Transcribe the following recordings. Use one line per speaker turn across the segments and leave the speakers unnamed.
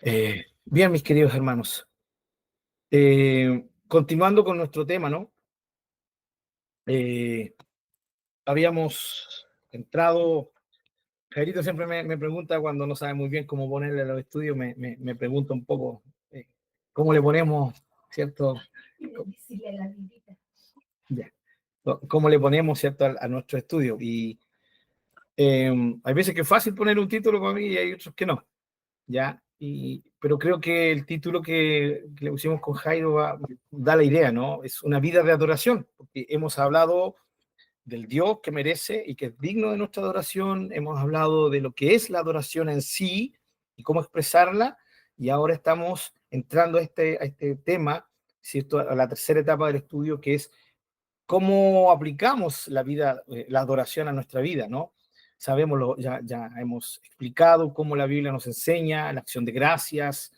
Bien, mis queridos hermanos, continuando con nuestro tema, ¿no? Eh, Habíamos entrado, Jairito siempre me pregunta cuando no sabe muy bien cómo ponerle a los estudios, me pregunta un poco eh, cómo le ponemos, ¿cierto? Ya, cómo le ponemos, ¿cierto? A nuestro estudio. Y hay veces que es fácil poner un título para mí y hay otros que no. ¿Ya? Pero creo que el título que le pusimos con Jairo da la idea, ¿no? Es una vida de adoración, porque hemos hablado del Dios que merece y que es digno de nuestra adoración, hemos hablado de lo que es la adoración en sí y cómo expresarla, y ahora estamos entrando a este tema, ¿cierto? A la tercera etapa del estudio, que es cómo aplicamos la vida, la adoración a nuestra vida, ¿no? Sabemos, ya hemos explicado cómo la Biblia nos enseña la acción de gracias,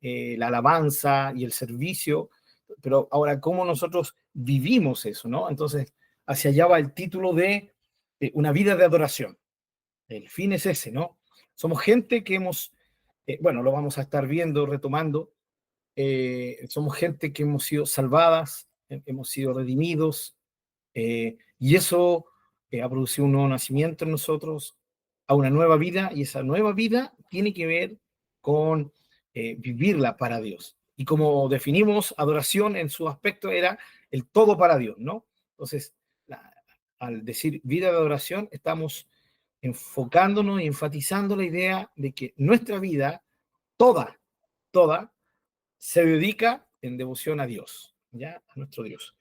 la alabanza y el servicio, pero ahora cómo nosotros vivimos eso, ¿no? Entonces, hacia allá va el título de una vida de adoración. El fin es ese, ¿no? Somos gente que bueno, lo vamos a estar viendo, retomando, somos gente que hemos sido salvadas, hemos sido redimidos, y eso ha producido un nuevo nacimiento en nosotros, a una nueva vida, y esa nueva vida tiene que ver con vivirla para Dios. Y como definimos adoración en su aspecto, era el todo para Dios, ¿no? Entonces, al decir vida de adoración, estamos enfocándonos y enfatizando la idea de que nuestra vida, toda, se dedica en devoción a Dios, ¿ya? A nuestro Dios.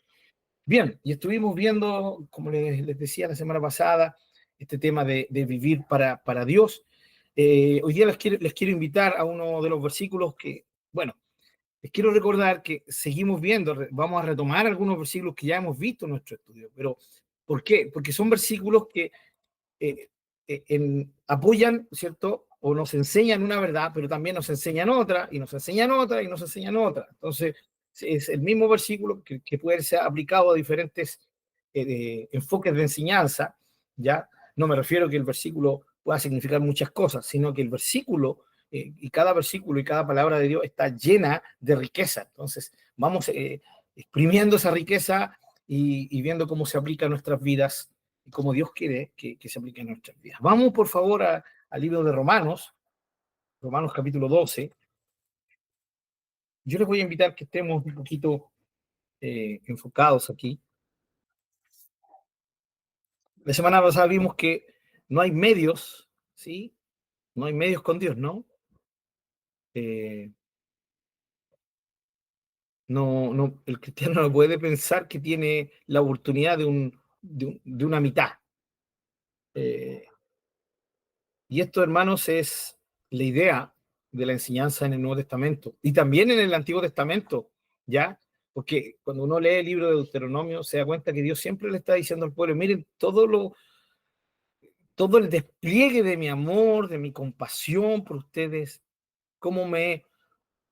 Bien, y estuvimos viendo, como les decía la semana pasada, este tema de vivir para Dios. Hoy día les quiero invitar a uno de los versículos que, bueno, les quiero recordar que seguimos viendo, vamos a retomar algunos versículos que ya hemos visto en nuestro estudio, pero ¿por qué? Porque son versículos que eh, apoyan, ¿cierto? O nos enseñan una verdad, pero también nos enseñan otra, y nos enseñan otra, y nos enseñan otra. Entonces, es el mismo versículo que puede ser aplicado a diferentes enfoques de enseñanza, ¿ya? No me refiero a que el versículo pueda significar muchas cosas, sino que el versículo, y cada versículo y cada palabra de Dios está llena de riqueza. Entonces, vamos exprimiendo esa riqueza y viendo cómo se aplica a nuestras vidas y como Dios quiere que se aplique en nuestras vidas. Vamos, por favor, al libro de Romanos, Romanos capítulo 12. Yo les voy a invitar que estemos un poquito enfocados aquí. La semana pasada vimos que no hay medios, ¿sí? No hay medios con Dios, ¿no? Eh, no, el cristiano no puede pensar que tiene la oportunidad de una mitad. Eh, Y esto, hermanos, es la idea de la enseñanza en el Nuevo Testamento y también en el Antiguo Testamento, ¿ya? Porque cuando uno lee el libro de Deuteronomio se da cuenta que Dios siempre le está diciendo al pueblo, miren, todo el despliegue de mi amor, de mi compasión por ustedes, cómo me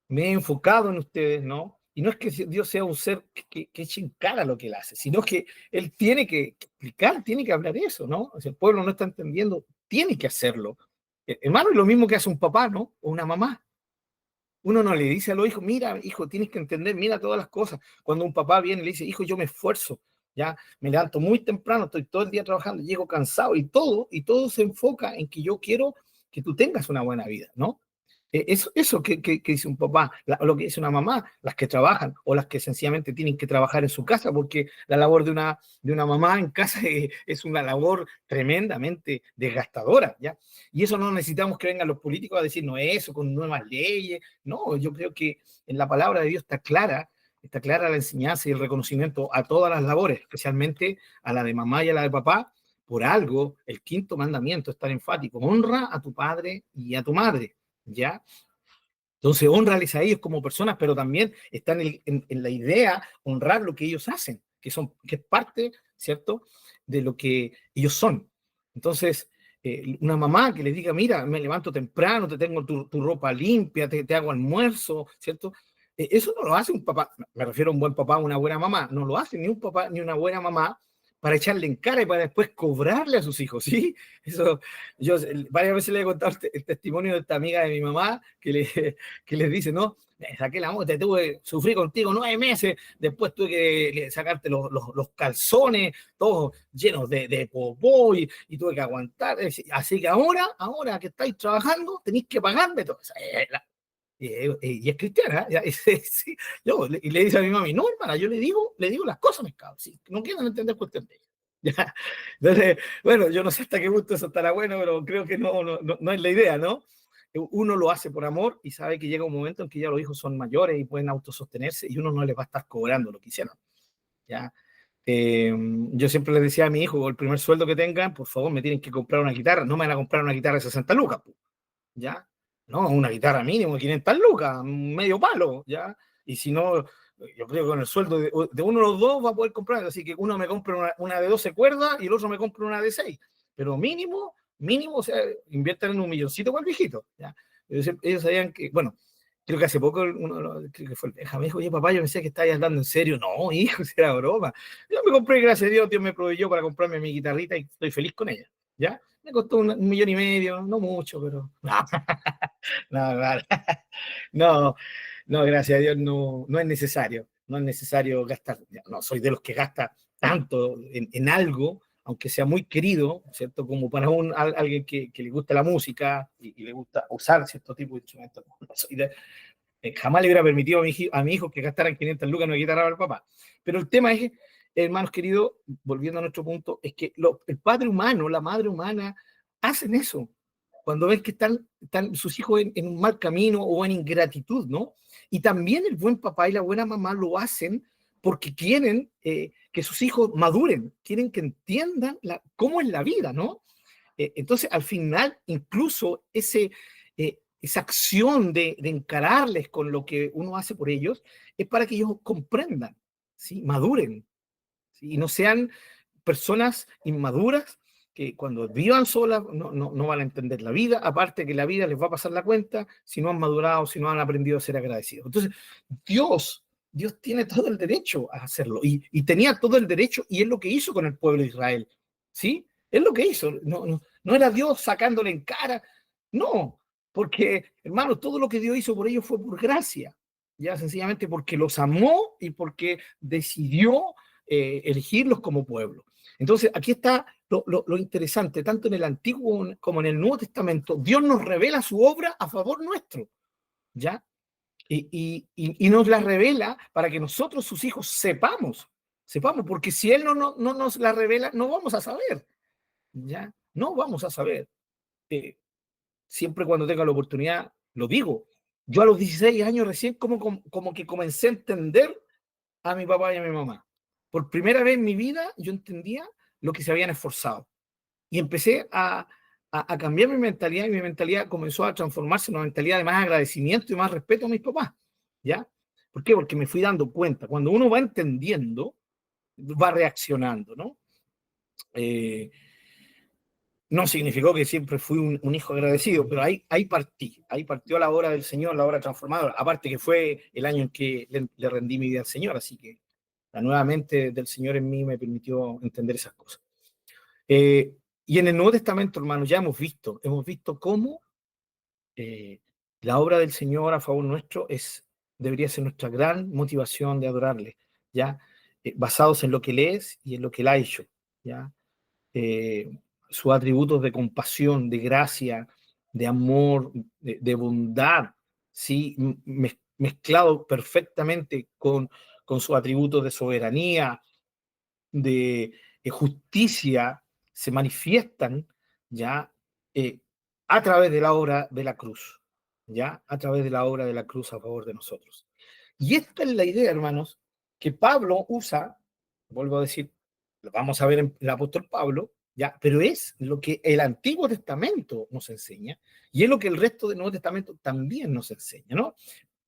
he enfocado en ustedes, ¿no? Y no es que Dios sea un ser que eche en cara lo que él hace, sino que él tiene que explicar, tiene que hablar eso, ¿no? Si el pueblo no está entendiendo, tiene que hacerlo. Hermano, es lo mismo que hace un papá, ¿no? O una mamá. Uno no le dice a los hijos, mira, hijo, tienes que entender, mira todas las cosas. Cuando un papá viene y le dice, hijo, yo me esfuerzo, ya, me levanto muy temprano, estoy todo el día trabajando, llego cansado y todo se enfoca en que yo quiero que tú tengas una buena vida, ¿no? Eso que dice un papá, lo que dice una mamá, las que trabajan o las que sencillamente tienen que trabajar en su casa, porque la labor de una mamá en casa es una labor tremendamente desgastadora, ¿ya? Y eso no necesitamos que vengan los políticos a decirnos eso con nuevas leyes. No, yo creo que en la palabra de Dios está clara la enseñanza y el reconocimiento a todas las labores, especialmente a la de mamá y a la de papá. Por algo, el quinto mandamiento es tan enfático: honra a tu padre y a tu madre, ¿ya? Entonces, honrales a ellos como personas, pero también está en la idea honrar lo que ellos hacen, que es parte, ¿cierto?, de lo que ellos son. Entonces, una mamá que les diga, mira, me levanto temprano, te tengo tu ropa limpia, te hago almuerzo, ¿cierto? Eso no lo hace un papá, me refiero a un buen papá, una buena mamá, no lo hace ni un papá ni una buena mamá para echarle en cara y para después cobrarle a sus hijos, ¿sí? Eso, yo varias veces le he contado el testimonio de esta amiga de mi mamá que les dice, ¿no? Saqué la moto, sufrí contigo 9 meses, después tuve que sacarte los calzones, todos llenos de popó y tuve que aguantar. Así que ahora que estáis trabajando, tenéis que pagarme todo. Y es cristiana, ¿ya? Sí, y le dice a mi mami, no, hermana, yo le digo las cosas, me cago, si no quieren entender, cuestión de ella. ¿Ya? Entonces, bueno, yo no sé hasta qué punto eso estará bueno, pero creo que no es la idea, ¿no? Uno lo hace por amor y sabe que llega un momento en que ya los hijos son mayores y pueden autosostenerse y uno no les va a estar cobrando lo que hicieron, ¿ya? Yo siempre les decía a mi hijo, el primer sueldo que tengan, por favor, me tienen que comprar una guitarra, no me van a comprar una guitarra de 60 lucas, ¿ya? No, una guitarra mínimo, 500 lucas, medio palo, ¿ya? Y si no, yo creo que con el sueldo de uno de los dos va a poder comprar, así que uno me compra una de 12 cuerdas y el otro me compra una de 6, pero mínimo, o sea, inviertan en un milloncito para el viejito, ¿ya? Ellos sabían que, bueno, creo que hace poco creo que fue el Benja, me dijo, oye papá, yo pensé que estabas hablando en serio. No, hijo, si era broma. Yo me compré, gracias a Dios, Dios me proveyó para comprarme mi guitarrita y estoy feliz con ella, ¿ya? Me costó 1,5 millones, no mucho, pero... No, claro. No, no, gracias a Dios no es necesario. No es necesario gastar. No soy de los que gasta tanto en algo, aunque sea muy querido, ¿cierto? Como para alguien que le gusta la música y le gusta usar cierto tipo de instrumentos. No soy jamás le hubiera permitido a mi hijo que gastaran 500 lucas en una guitarra para el papá. Pero el tema es, hermanos queridos, volviendo a nuestro punto, es que el padre humano, la madre humana, hacen eso. Cuando ven que están sus hijos en un mal camino o en ingratitud, ¿no? Y también el buen papá y la buena mamá lo hacen porque quieren que sus hijos maduren, quieren que entiendan cómo es la vida, ¿no? Entonces, al final, incluso esa acción de encararles con lo que uno hace por ellos es para que ellos comprendan, ¿sí? Maduren, ¿sí? Y no sean personas inmaduras que cuando vivan solas no van a entender la vida, aparte que la vida les va a pasar la cuenta si no han madurado, si no han aprendido a ser agradecidos. Entonces, Dios, Dios tiene todo el derecho a hacerlo y tenía todo el derecho y es lo que hizo con el pueblo de Israel, ¿sí? Es lo que hizo, no era Dios sacándole en cara, no, porque, hermano, todo lo que Dios hizo por ellos fue por gracia, ya sencillamente porque los amó y porque decidió elegirlos como pueblo. Entonces, aquí está lo interesante, tanto en el Antiguo como en el Nuevo Testamento, Dios nos revela su obra a favor nuestro, ¿ya? Y nos la revela para que nosotros, sus hijos, sepamos, porque si Él no nos la revela, no vamos a saber, ¿ya? No vamos a saber. Siempre cuando tenga la oportunidad, lo digo. Yo a los 16 años recién como que comencé a entender a mi papá y a mi mamá. Por primera vez en mi vida yo entendía lo que se habían esforzado. Y empecé a cambiar mi mentalidad y mi mentalidad comenzó a transformarse en una mentalidad de más agradecimiento y más respeto a mis papás. ¿Ya? ¿Por qué? Porque me fui dando cuenta. Cuando uno va entendiendo, va reaccionando, ¿no? No significó que siempre fui un hijo agradecido, pero ahí partió la obra del Señor, la obra transformadora. Aparte que fue el año en que le rendí mi vida al Señor, así que la nueva mente del Señor en mí me permitió entender esas cosas. Y en el Nuevo Testamento, hermanos, ya hemos visto cómo la obra del Señor a favor nuestro debería ser nuestra gran motivación de adorarle, ¿ya? Basados en lo que Él es y en lo que Él ha hecho, ¿ya? Sus atributos de compasión, de gracia, de amor, de bondad, ¿sí? Mezclado perfectamente con sus atributos de soberanía, de justicia, se manifiestan ya eh, a través de la obra de la cruz, ya a través de la obra de la cruz a favor de nosotros. Y esta es la idea, hermanos, que Pablo usa, vuelvo a decir, lo vamos a ver en el apóstol Pablo, ya, pero es lo que el Antiguo Testamento nos enseña y es lo que el resto del Nuevo Testamento también nos enseña, ¿no?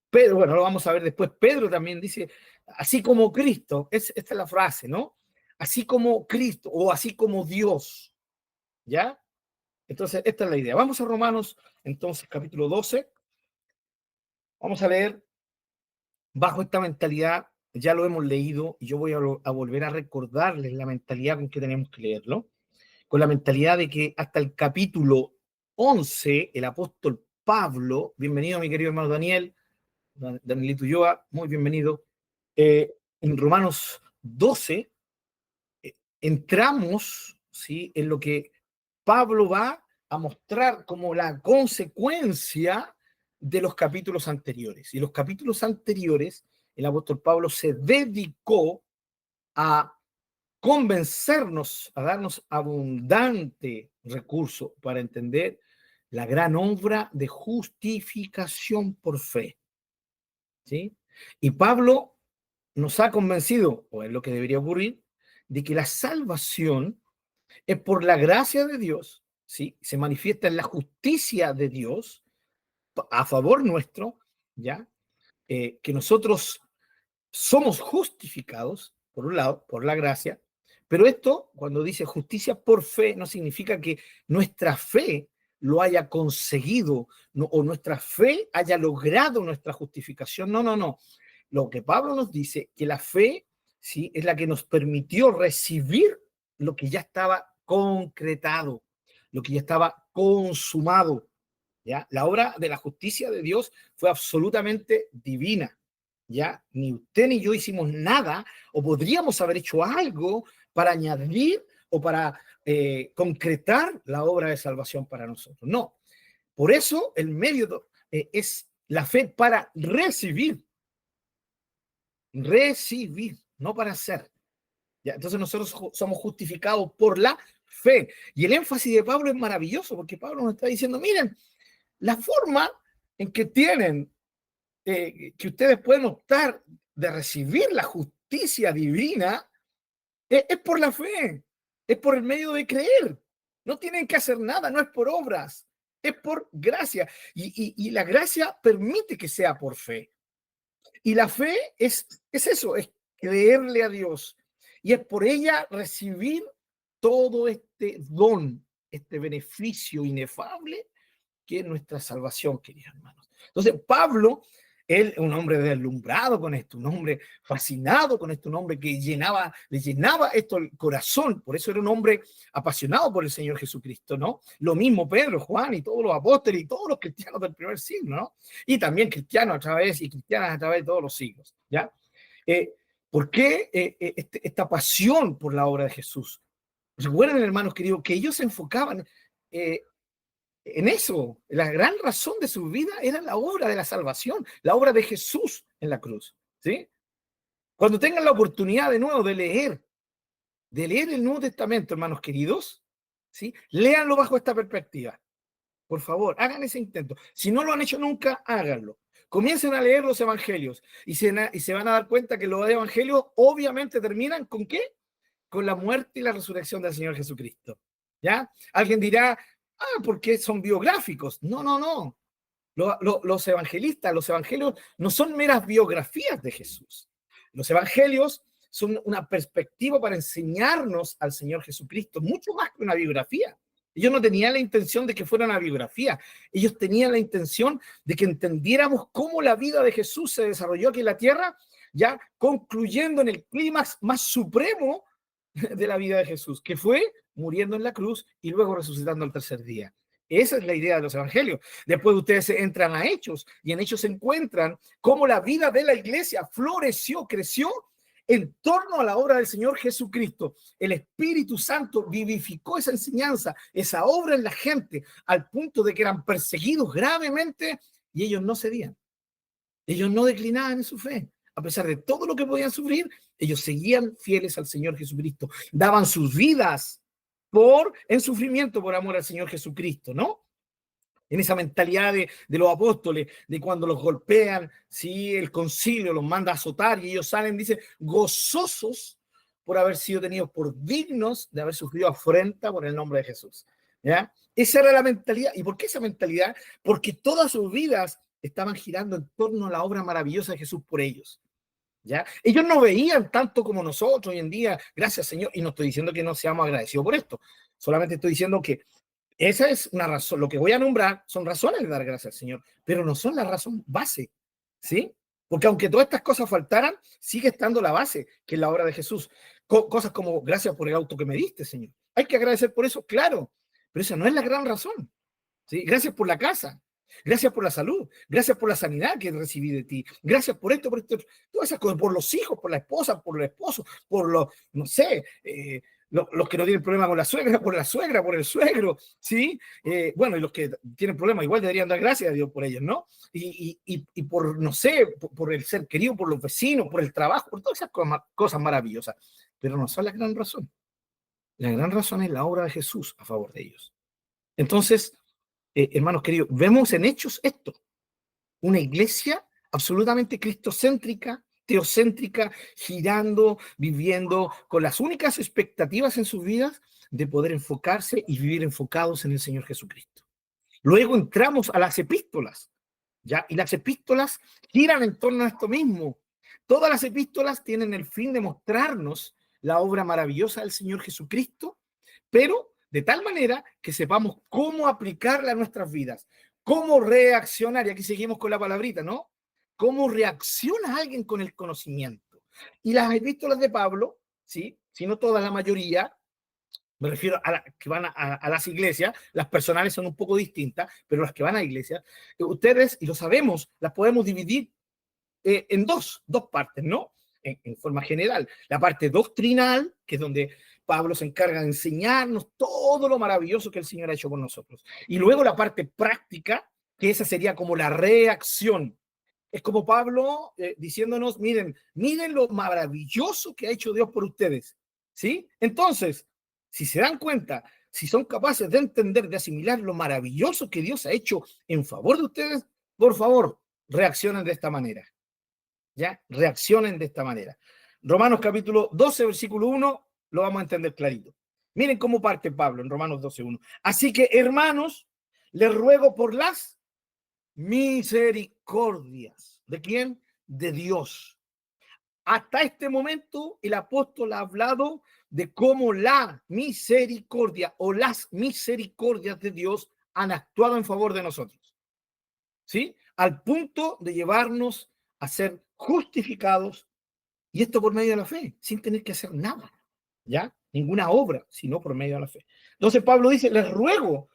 Pedro, bueno, lo vamos a ver después, Pedro también dice, así como Cristo, esta es la frase, ¿no? Así como Cristo o así como Dios, ¿ya? Entonces, esta es la idea. Vamos a Romanos, entonces, capítulo 12. Vamos a leer bajo esta mentalidad ya lo hemos leído y yo voy a volver a recordarles la mentalidad con que tenemos que leerlo, con la mentalidad de que hasta el capítulo 11, el apóstol Pablo, bienvenido mi querido hermano Daniel, Danielito Ulloa, muy bienvenido, en Romanos 12, entramos, ¿sí?, en lo que Pablo va a mostrar como la consecuencia de los capítulos anteriores. Y los capítulos anteriores, el apóstol Pablo se dedicó a convencernos, a darnos abundante recurso para entender la gran obra de justificación por fe. ¿Sí? Y Pablo nos ha convencido, o es lo que debería ocurrir, de que la salvación es por la gracia de Dios, ¿sí? Se manifiesta en la justicia de Dios a favor nuestro, ¿ya? Que nosotros somos justificados, por un lado, por la gracia, pero esto, cuando dice justicia por fe, no significa que nuestra fe lo haya conseguido no, o nuestra fe haya logrado nuestra justificación. No, no, no. Lo que Pablo nos dice, que la fe, ¿sí?, es la que nos permitió recibir lo que ya estaba concretado, lo que ya estaba consumado. ¿Ya? La obra de la justicia de Dios fue absolutamente divina. ¿Ya? Ni usted ni yo hicimos nada o podríamos haber hecho algo para añadir o para concretar la obra de salvación para nosotros. No. Por eso el medio es la fe para recibir, no para hacer. ¿Ya? Entonces nosotros somos justificados por la fe. Y el énfasis de Pablo es maravilloso porque Pablo nos está diciendo, miren, la forma en que tienen, que ustedes pueden optar de recibir la justicia divina, es por la fe, es por el medio de creer. No tienen que hacer nada, no es por obras, es por gracia. Y la gracia permite que sea por fe. Y la fe es eso, es creerle a Dios. Y es por ella recibir todo este don, este beneficio inefable que es nuestra salvación, queridos hermanos. Entonces, Pablo, él, un hombre deslumbrado con esto, un hombre fascinado con esto, un hombre que le llenaba esto el corazón, por eso era un hombre apasionado por el Señor Jesucristo, ¿no? Lo mismo Pedro, Juan y todos los apóstoles y todos los cristianos del primer siglo, ¿no? Y también cristianos a través y cristianas a través de todos los siglos, ¿ya? ¿Por qué esta pasión por la obra de Jesús? Recuerden, hermanos queridos, que ellos se enfocaban en eso. La gran razón de su vida era la obra de la salvación, la obra de Jesús en la cruz, ¿sí? Cuando tengan la oportunidad de nuevo de leer el Nuevo Testamento, hermanos queridos, ¿sí?, léanlo bajo esta perspectiva. Por favor, hagan ese intento. Si no lo han hecho nunca, háganlo. Comiencen a leer los evangelios y se van a dar cuenta que los evangelios obviamente terminan ¿con qué? Con la muerte y la resurrección del Señor Jesucristo. ¿Ya? Alguien dirá, porque son biográficos. No, no, no. Los evangelistas, los evangelios no son meras biografías de Jesús. Los evangelios son una perspectiva para enseñarnos al Señor Jesucristo, mucho más que una biografía. Ellos no tenían la intención de que fuera una biografía. Ellos tenían la intención de que entendiéramos cómo la vida de Jesús se desarrolló aquí en la tierra, ya concluyendo en el clímax más supremo de la vida de Jesús, que fue muriendo en la cruz y luego resucitando al tercer día. Esa es la idea de los evangelios. Después ustedes entran a Hechos y en Hechos se encuentran cómo la vida de la iglesia floreció, creció en torno a la obra del Señor Jesucristo. El Espíritu Santo vivificó esa enseñanza, esa obra en la gente, al punto de que eran perseguidos gravemente y ellos no cedían. Ellos no declinaban en su fe. A pesar de todo lo que podían sufrir, ellos seguían fieles al Señor Jesucristo. Daban sus vidas en sufrimiento por amor al Señor Jesucristo, ¿no? En esa mentalidad de los apóstoles, de cuando los golpean, ¿sí?, el concilio los manda a azotar y ellos salen, dice, gozosos por haber sido tenidos por dignos de haber sufrido afrenta por el nombre de Jesús. ¿Ya? Esa era la mentalidad. ¿Y por qué esa mentalidad? Porque todas sus vidas estaban girando en torno a la obra maravillosa de Jesús por ellos. ¿Ya? Ellos no veían tanto como nosotros hoy en día, gracias Señor, y no estoy diciendo que no seamos agradecidos por esto, solamente estoy diciendo que esa es una razón, lo que voy a nombrar son razones de dar gracias al Señor, pero no son la razón base, ¿sí? Porque aunque todas estas cosas faltaran, sigue estando la base, que es la obra de Jesús. Cosas como, gracias por el auto que me diste, Señor. Hay que agradecer por eso, claro, pero esa no es la gran razón. ¿Sí? Gracias por la casa, gracias por la salud, gracias por la sanidad que recibí de ti, gracias por esto, todas esas cosas, por los hijos, por la esposa, por el esposo, por los, no sé, los que no tienen problema con la suegra, por el suegro, ¿sí? Bueno, y los que tienen problemas igual deberían dar gracias a Dios por ellos, ¿no? Y por, no sé, por el ser querido, por los vecinos, por el trabajo, por todas esas cosas maravillosas, pero no son la gran razón. La gran razón es la obra de Jesús a favor de ellos. Entonces, hermanos queridos, vemos en Hechos esto, una iglesia absolutamente cristocéntrica, teocéntrica, girando, viviendo con las únicas expectativas en sus vidas de poder enfocarse y vivir enfocados en el Señor Jesucristo. Luego entramos a las epístolas, ¿ya? Y las epístolas giran en torno a esto mismo. Todas las epístolas tienen el fin de mostrarnos la obra maravillosa del Señor Jesucristo, pero de tal manera que sepamos cómo aplicarla a nuestras vidas, cómo reaccionar, y aquí seguimos con la palabrita, ¿no? ¿Cómo reacciona alguien con el conocimiento? Y las epístolas de Pablo, ¿sí? Si no todas, la mayoría, me refiero a que van a las iglesias, las personales son un poco distintas, pero las que van a iglesias, ustedes, y lo sabemos, las podemos dividir en dos partes, ¿no? En forma general. La parte doctrinal, que es donde Pablo se encarga de enseñarnos todo lo maravilloso que el Señor ha hecho con nosotros. Y luego la parte práctica, que esa sería como la reacción. Es como Pablo diciéndonos, miren lo maravilloso que ha hecho Dios por ustedes, ¿sí? Entonces, si se dan cuenta, si son capaces de entender, de asimilar lo maravilloso que Dios ha hecho en favor de ustedes, por favor, reaccionen de esta manera. ¿Ya? Reaccionen de esta manera. Romanos capítulo 12, versículo 1, lo vamos a entender clarito. Miren cómo parte Pablo en Romanos 12, 1. Así que, hermanos, les ruego por las misericordias. ¿De quién? De Dios. Hasta este momento, el apóstol ha hablado de cómo la misericordia o las misericordias de Dios han actuado en favor de nosotros. ¿Sí? Al punto de llevarnos a ser justificados, y esto por medio de la fe, sin tener que hacer nada, ¿ya? Ninguna obra, sino por medio de la fe. Entonces Pablo dice, les ruego,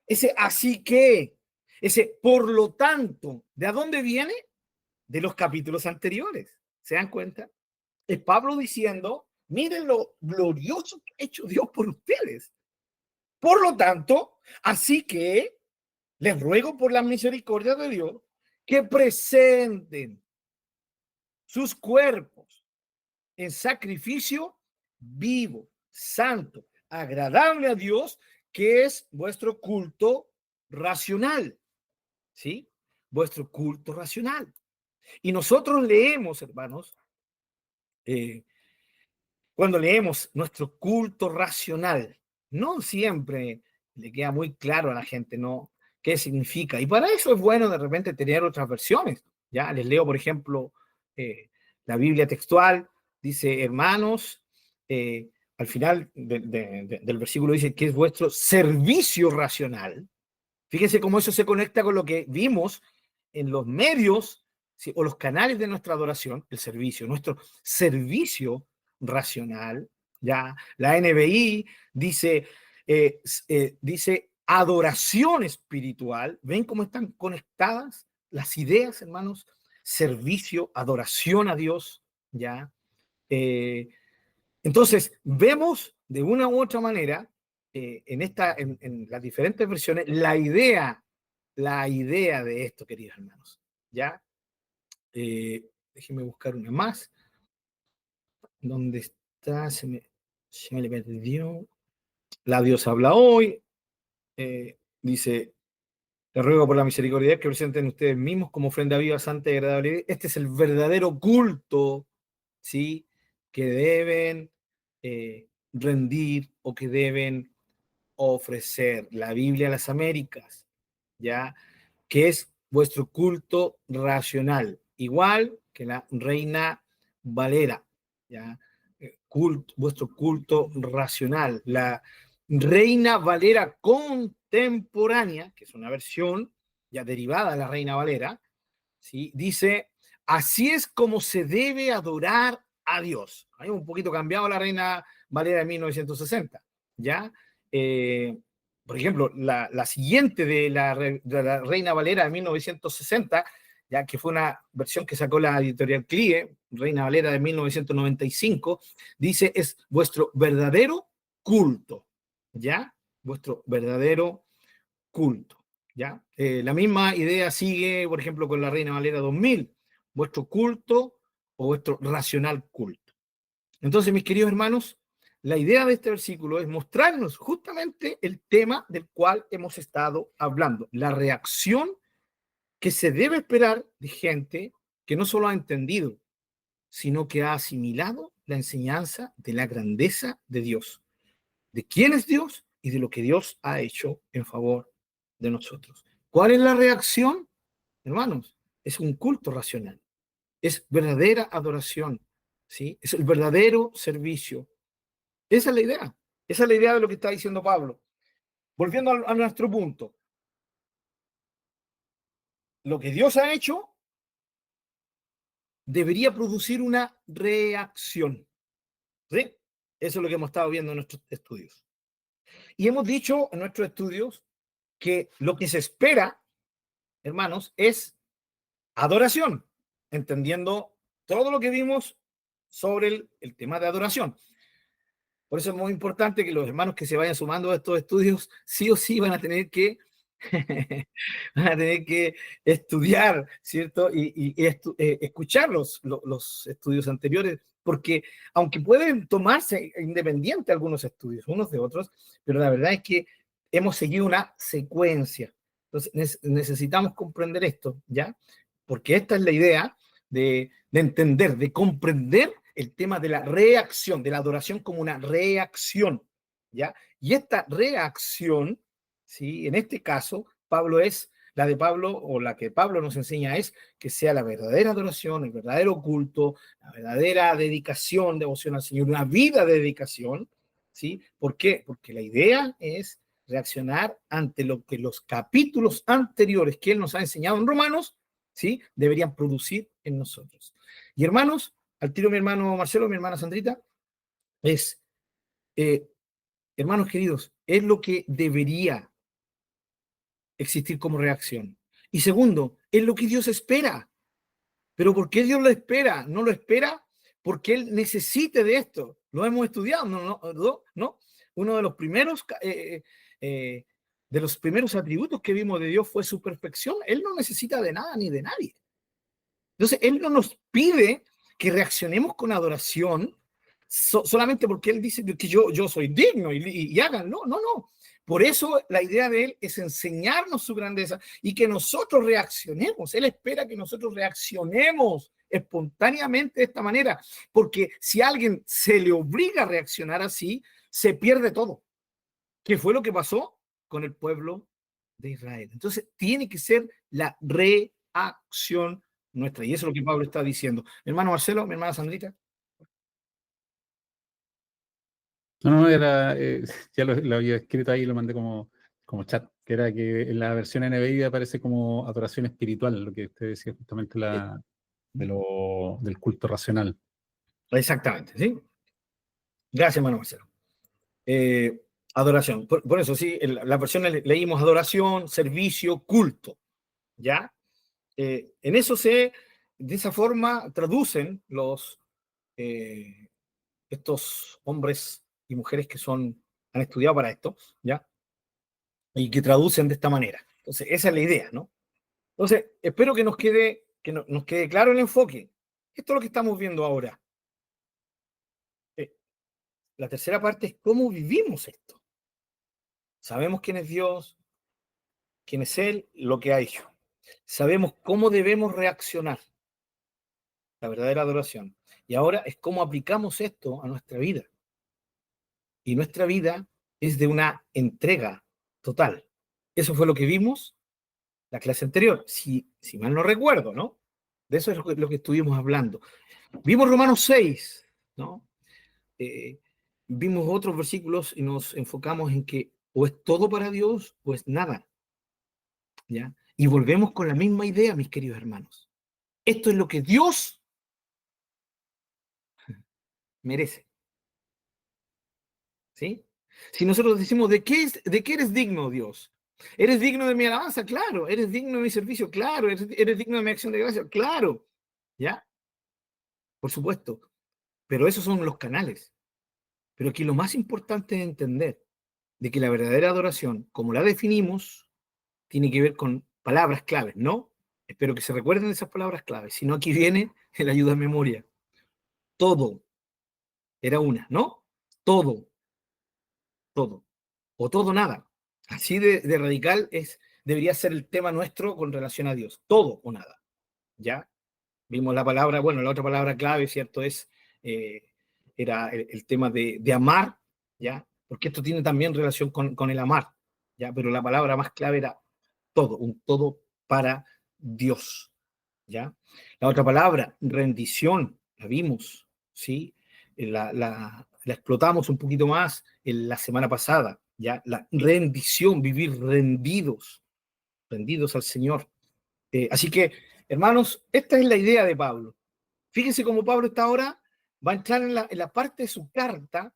ese así que, ese por lo tanto, ¿de dónde viene? De los capítulos anteriores, ¿se dan cuenta? Es Pablo diciendo, miren lo glorioso que ha hecho Dios por ustedes. Por lo tanto, así que, les ruego por la misericordia de Dios, que presenten sus cuerpos en sacrificio vivo, santo, agradable a Dios, que es vuestro culto racional, ¿sí? Vuestro culto racional. Y nosotros leemos, hermanos, cuando leemos nuestro culto racional, no siempre le queda muy claro a la gente, ¿no? ¿Qué significa? Y para eso es bueno de repente tener otras versiones. Ya les leo, por ejemplo, la Biblia textual, dice, hermanos, al final del versículo dice que es vuestro servicio racional. Fíjense cómo eso se conecta con lo que vimos en los medios, ¿sí? O los canales de nuestra adoración, el servicio, nuestro servicio racional. Ya la NBI dice adoración espiritual. ¿Ven cómo están conectadas las ideas, hermanos? Servicio, adoración a Dios, ya. Entonces, vemos de una u otra manera en las diferentes versiones la idea de esto, queridos hermanos. ¿Ya? Déjenme buscar una más. ¿Dónde está? Se me le perdió. La Dios habla hoy. Dice, le ruego por la misericordia que presenten ustedes mismos como ofrenda viva, santa y agradable. Este es el verdadero culto, ¿sí? Que deben rendir o que deben ofrecer. La Biblia a las Américas, ¿ya? Que es vuestro culto racional, igual que la Reina Valera, ¿ya? Vuestro culto racional. La Reina Valera contemporánea, que es una versión ya derivada de la Reina Valera, ¿sí? Dice, Así es como se debe adorar a Dios. Hay un poquito cambiado la Reina Valera de 1960, ¿ya? Por ejemplo, la siguiente de la Reina Valera de 1960, ya que fue una versión que sacó la editorial CLIE, Reina Valera de 1995, dice, es vuestro verdadero culto, ¿ya? Vuestro verdadero culto, ¿ya? La misma idea sigue, por ejemplo, con la Reina Valera 2000, vuestro culto o vuestro racional culto. Entonces, mis queridos hermanos, la idea de este versículo es mostrarnos justamente el tema del cual hemos estado hablando, la reacción que se debe esperar de gente que no solo ha entendido, sino que ha asimilado la enseñanza de la grandeza de Dios, de quién es Dios y de lo que Dios ha hecho en favor de nosotros. ¿Cuál es la reacción? Hermanos, es un culto racional, es verdadera adoración, ¿sí? Es el verdadero servicio. Esa es la idea, esa es la idea de lo que está diciendo Pablo. Volviendo a nuestro punto, lo que Dios ha hecho debería producir una reacción, ¿sí? Eso es lo que hemos estado viendo en nuestros estudios. Y hemos dicho en nuestros estudios que lo que se espera, hermanos, es adoración, entendiendo todo lo que vimos sobre el tema de adoración. Por eso es muy importante que los hermanos que se vayan sumando a estos estudios, sí o sí van a tener que, van a tener que estudiar, ¿cierto? Escuchar los estudios anteriores, porque aunque pueden tomarse independiente algunos estudios, unos de otros, pero la verdad es que hemos seguido una secuencia. Entonces necesitamos comprender esto, ¿ya? Porque esta es la idea de entender, de comprender el tema de la reacción, de la adoración como una reacción, ¿ya? Y esta reacción, ¿sí? En este caso, Pablo es, la de Pablo, o la que Pablo nos enseña es que sea la verdadera adoración, el verdadero culto, la verdadera dedicación, devoción al Señor, una vida de dedicación, ¿sí? ¿Por qué? Porque la idea es reaccionar ante lo que los capítulos anteriores que él nos ha enseñado en Romanos, ¿sí? Deberían producir en nosotros. Y hermanos, al tiro mi hermano Marcelo, mi hermana Sandrita, es, eh, hermanos queridos, es lo que debería existir como reacción. Y segundo, es lo que Dios espera. Pero ¿por qué Dios lo espera? No lo espera porque Él necesite de esto. Lo hemos estudiado, ¿no? Uno de los primeros atributos que vimos de Dios fue su perfección. Él no necesita de nada ni de nadie. Entonces, Él no nos pide que reaccionemos con adoración solamente porque Él dice que yo soy digno y háganlo. No, no. Por eso la idea de Él es enseñarnos su grandeza y que nosotros reaccionemos. Él espera que nosotros reaccionemos espontáneamente de esta manera, porque si a alguien se le obliga a reaccionar así, se pierde todo. ¿Qué fue lo que pasó con el pueblo de Israel? Entonces, tiene que ser la reacción nuestra. Y eso es lo que Pablo está diciendo. Mi hermano Marcelo, mi hermana Sandrita.
No, no, era, ya lo había escrito ahí y lo mandé como chat, que era que en la versión NBI aparece como adoración espiritual, lo que usted decía justamente del culto racional.
Exactamente, ¿sí? Gracias, hermano Marcelo. Eh, adoración. Por eso, sí, en la versión leímos adoración, servicio, culto, ¿ya? En eso de esa forma traducen estos hombres y mujeres que han estudiado para esto, ¿ya? Y que traducen de esta manera. Entonces, esa es la idea, ¿no? Entonces, espero que nos quede claro el enfoque. Esto es lo que estamos viendo ahora. La tercera parte es cómo vivimos esto. Sabemos quién es Dios, quién es Él, lo que ha hecho. Sabemos cómo debemos reaccionar, la verdadera adoración. Y ahora es cómo aplicamos esto a nuestra vida. Y nuestra vida es de una entrega total. Eso fue lo que vimos la clase anterior, si mal no recuerdo, ¿no? De eso es lo que estuvimos hablando. Vimos Romanos 6, ¿no? Eh, Vimos otros versículos y nos enfocamos en que o es todo para Dios o es nada, ¿ya? Y volvemos con la misma idea, mis queridos hermanos. Esto es lo que Dios merece. ¿Sí? Si nosotros decimos, ¿de qué eres digno, Dios? ¿Eres digno de mi alabanza? Claro. ¿Eres digno de mi servicio? Claro. ¿Eres digno de mi acción de gracia? Claro. ¿Ya? Por supuesto. Pero esos son los canales. Pero aquí lo más importante es entender de que la verdadera adoración, como la definimos, tiene que ver con palabras claves, ¿no? Espero que se recuerden de esas palabras claves. Si no, aquí viene el ayuda a memoria. Todo era una, ¿no? Todo, todo. O todo nada. Así de radical debería ser el tema nuestro con relación a Dios. Todo o nada. ¿Ya? Vimos la palabra, bueno, la otra palabra clave, ¿cierto? Eh, era el tema de amar, ¿ya? Porque esto tiene también relación con el amar, ¿ya? Pero la palabra más clave era todo, un todo para Dios, ¿ya? La otra palabra, rendición, la vimos, ¿sí? La explotamos un poquito más en la semana pasada, ¿ya? La rendición, vivir rendidos al Señor. Así que, hermanos, esta es la idea de Pablo. Fíjense cómo Pablo está ahora, va a entrar en la parte de su carta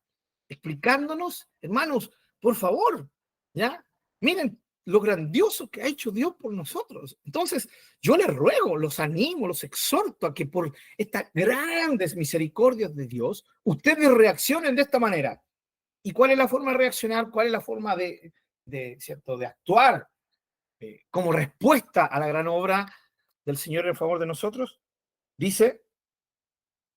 explicándonos, hermanos, por favor, ¿ya? Miren lo grandioso que ha hecho Dios por nosotros. Entonces, yo les ruego, los animo, los exhorto a que por estas grandes misericordias de Dios, ustedes reaccionen de esta manera. ¿Y cuál es la forma de reaccionar? ¿Cuál es la forma ¿cierto? De actuar como respuesta a la gran obra del Señor en favor de nosotros? Dice,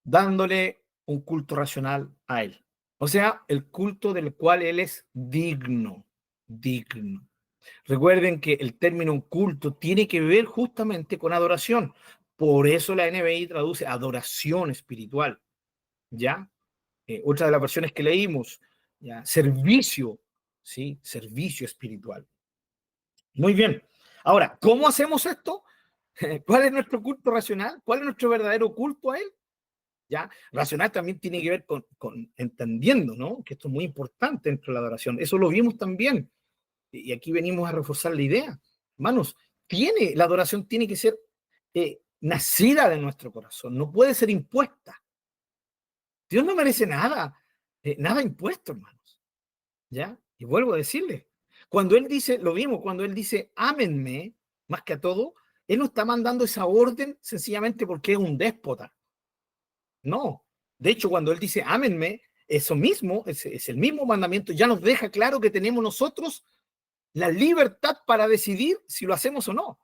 dándole un culto racional a Él. O sea, el culto del cual Él es digno, digno. Recuerden que el término culto tiene que ver justamente con adoración. Por eso la NBI traduce adoración espiritual, ¿ya? Otra de las versiones que leímos, ¿ya? Servicio, ¿sí? Servicio espiritual. Muy bien. Ahora, ¿cómo hacemos esto? ¿Cuál es nuestro culto racional? ¿Cuál es nuestro verdadero culto a Él? ¿Ya? Racional también tiene que ver con entendiendo, ¿no? Que esto es muy importante dentro de la adoración. Eso lo vimos también. Y aquí venimos a reforzar la idea. Hermanos, la adoración tiene que ser nacida de nuestro corazón, no puede ser impuesta. Dios no merece nada, nada impuesto, hermanos. ¿Ya? Y vuelvo a decirle, cuando Él dice, lo vimos, cuando Él dice, ámenme, más que a todo, Él no está mandando esa orden sencillamente porque es un déspota. No. De hecho, cuando Él dice, ámenme, eso mismo, es el mismo mandamiento, ya nos deja claro que tenemos nosotros la libertad para decidir si lo hacemos o no.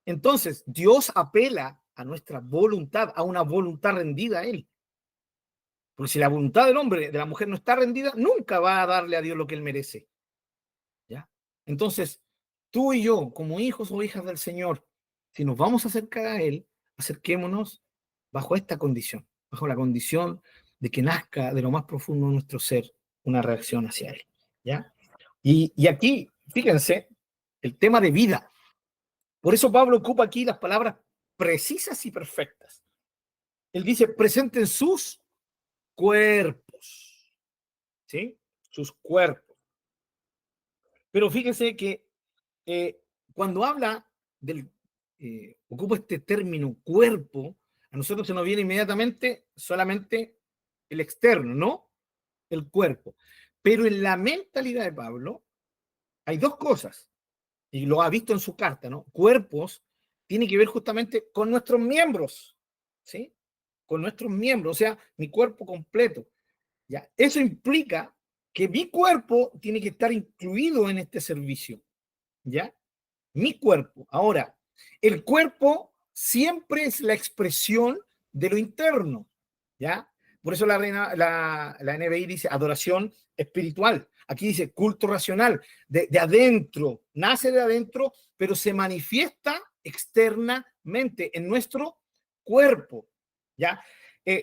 Entonces, Dios apela a nuestra voluntad, a una voluntad rendida a Él. Porque si la voluntad del hombre, de la mujer no está rendida, nunca va a darle a Dios lo que Él merece. ¿Ya? Entonces, tú y yo, como hijos o hijas del Señor, si nos vamos a acercar a Él, acerquémonos bajo esta condición, bajo la condición de que nazca de lo más profundo de nuestro ser una reacción hacia Él. ¿Ya? Y aquí, fíjense, el tema de vida. Por eso Pablo ocupa aquí las palabras precisas y perfectas. Él dice, presenten sus cuerpos, ¿sí? Sus cuerpos. Pero fíjense que cuando habla ocupa este término cuerpo, a nosotros se nos viene inmediatamente solamente el externo, ¿no? El cuerpo. Pero en la mentalidad de Pablo hay dos cosas, y lo ha visto en su carta, ¿no? Cuerpos tiene que ver justamente con nuestros miembros, ¿sí? Con nuestros miembros, o sea, mi cuerpo completo. ¿Ya? Eso implica que mi cuerpo tiene que estar incluido en este servicio, ¿ya? Mi cuerpo. Ahora, el cuerpo siempre es la expresión de lo interno, ¿ya? Por eso la NBI dice adoración espiritual. Aquí dice culto racional, de adentro, nace de adentro, pero se manifiesta externamente en nuestro cuerpo, ¿ya?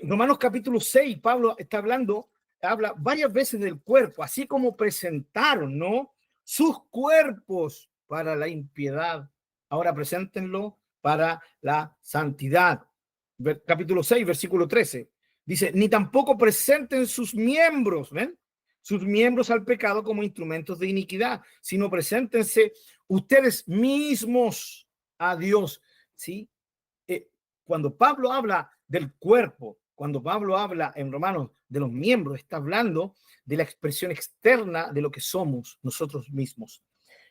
Romanos capítulo 6, Pablo está habla varias veces del cuerpo, así como presentaron, ¿no? Sus cuerpos para la impiedad. Ahora preséntenlo para la santidad. Capítulo 6, versículo 13. Dice, ni tampoco presenten sus miembros, ¿ven? Sus miembros al pecado como instrumentos de iniquidad, sino preséntense ustedes mismos a Dios, ¿sí? cuando Pablo habla del cuerpo, cuando Pablo habla en Romanos de los miembros, está hablando de la expresión externa de lo que somos nosotros mismos.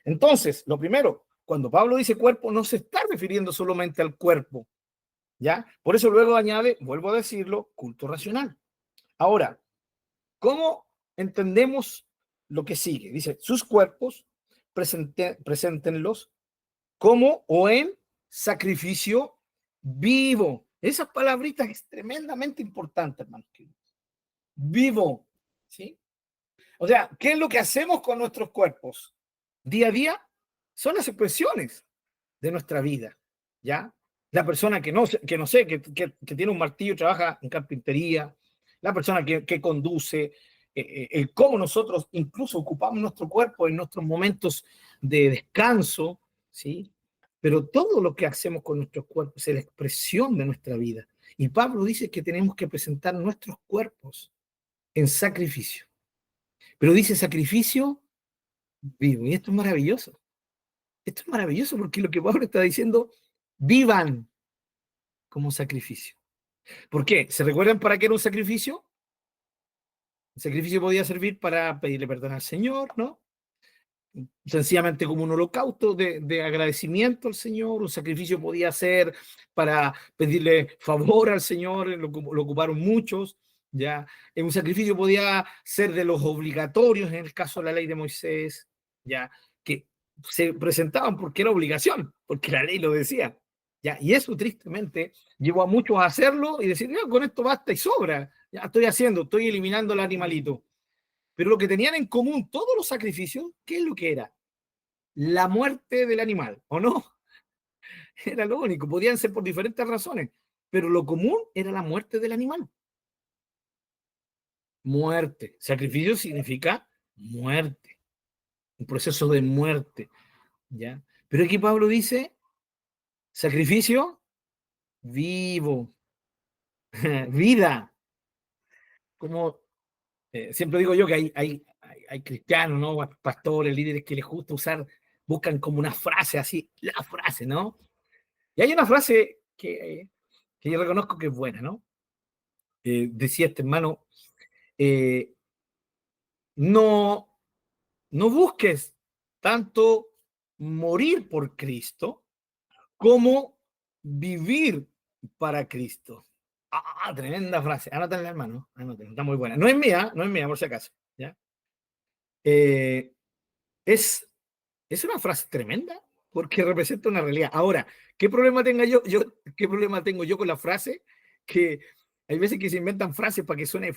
Entonces, lo primero, cuando Pablo dice cuerpo, no se está refiriendo solamente al cuerpo, ¿ya? Por eso luego añade, vuelvo a decirlo, culto racional. Ahora, ¿cómo entendemos lo que sigue? Dice, sus cuerpos, preséntenlos como o en sacrificio vivo. Esas palabritas es tremendamente importante, hermanos. Vivo, ¿sí? O sea, ¿qué es lo que hacemos con nuestros cuerpos? Día a día son las expresiones de nuestra vida, ¿ya? La persona que no sé, que tiene un martillo, trabaja en carpintería, la persona que conduce, el cómo nosotros incluso ocupamos nuestro cuerpo en nuestros momentos de descanso, ¿sí? Pero todo lo que hacemos con nuestros cuerpos es la expresión de nuestra vida. Y Pablo dice que tenemos que presentar nuestros cuerpos en sacrificio. Pero dice sacrificio vivo. Y esto es maravilloso. Esto es maravilloso porque lo que Pablo está diciendo, vivan como sacrificio. ¿Por qué? ¿Se recuerdan para qué era un sacrificio? El sacrificio podía servir para pedirle perdón al Señor, ¿no? Sencillamente como un holocausto de agradecimiento al Señor. Un sacrificio podía ser para pedirle favor al Señor, lo ocuparon muchos, ¿ya? Un sacrificio podía ser de los obligatorios en el caso de la ley de Moisés, ¿ya? Que se presentaban porque era obligación, porque la ley lo decía, ¿ya? Y eso tristemente llevó a muchos a hacerlo y decir, no, con esto basta y sobra, ya estoy eliminando el animalito. Pero lo que tenían en común todos los sacrificios, ¿qué es lo que era? La muerte del animal, ¿o no? Era lo único. Podían ser por diferentes razones, pero lo común era la muerte del animal. Muerte. Sacrificio significa muerte, un proceso de muerte, ¿ya? Pero aquí Pablo dice, sacrificio vivo, vida. Como siempre digo yo que hay cristianos, ¿no? Pastores, líderes que les gusta usar, buscan como una frase así, la frase, ¿no? Y hay una frase que yo reconozco que es buena, ¿no? Decía este hermano, eh, no, no busques tanto morir por Cristo como vivir para Cristo. Tremenda frase. Anótenla, hermano. Anótenla, está muy buena. No es mía, por si acaso. ¿Ya? Eh, es, es una frase tremenda porque representa una realidad. Ahora, ¿qué problema tengo yo con la frase? Que hay veces que se inventan frases para que suene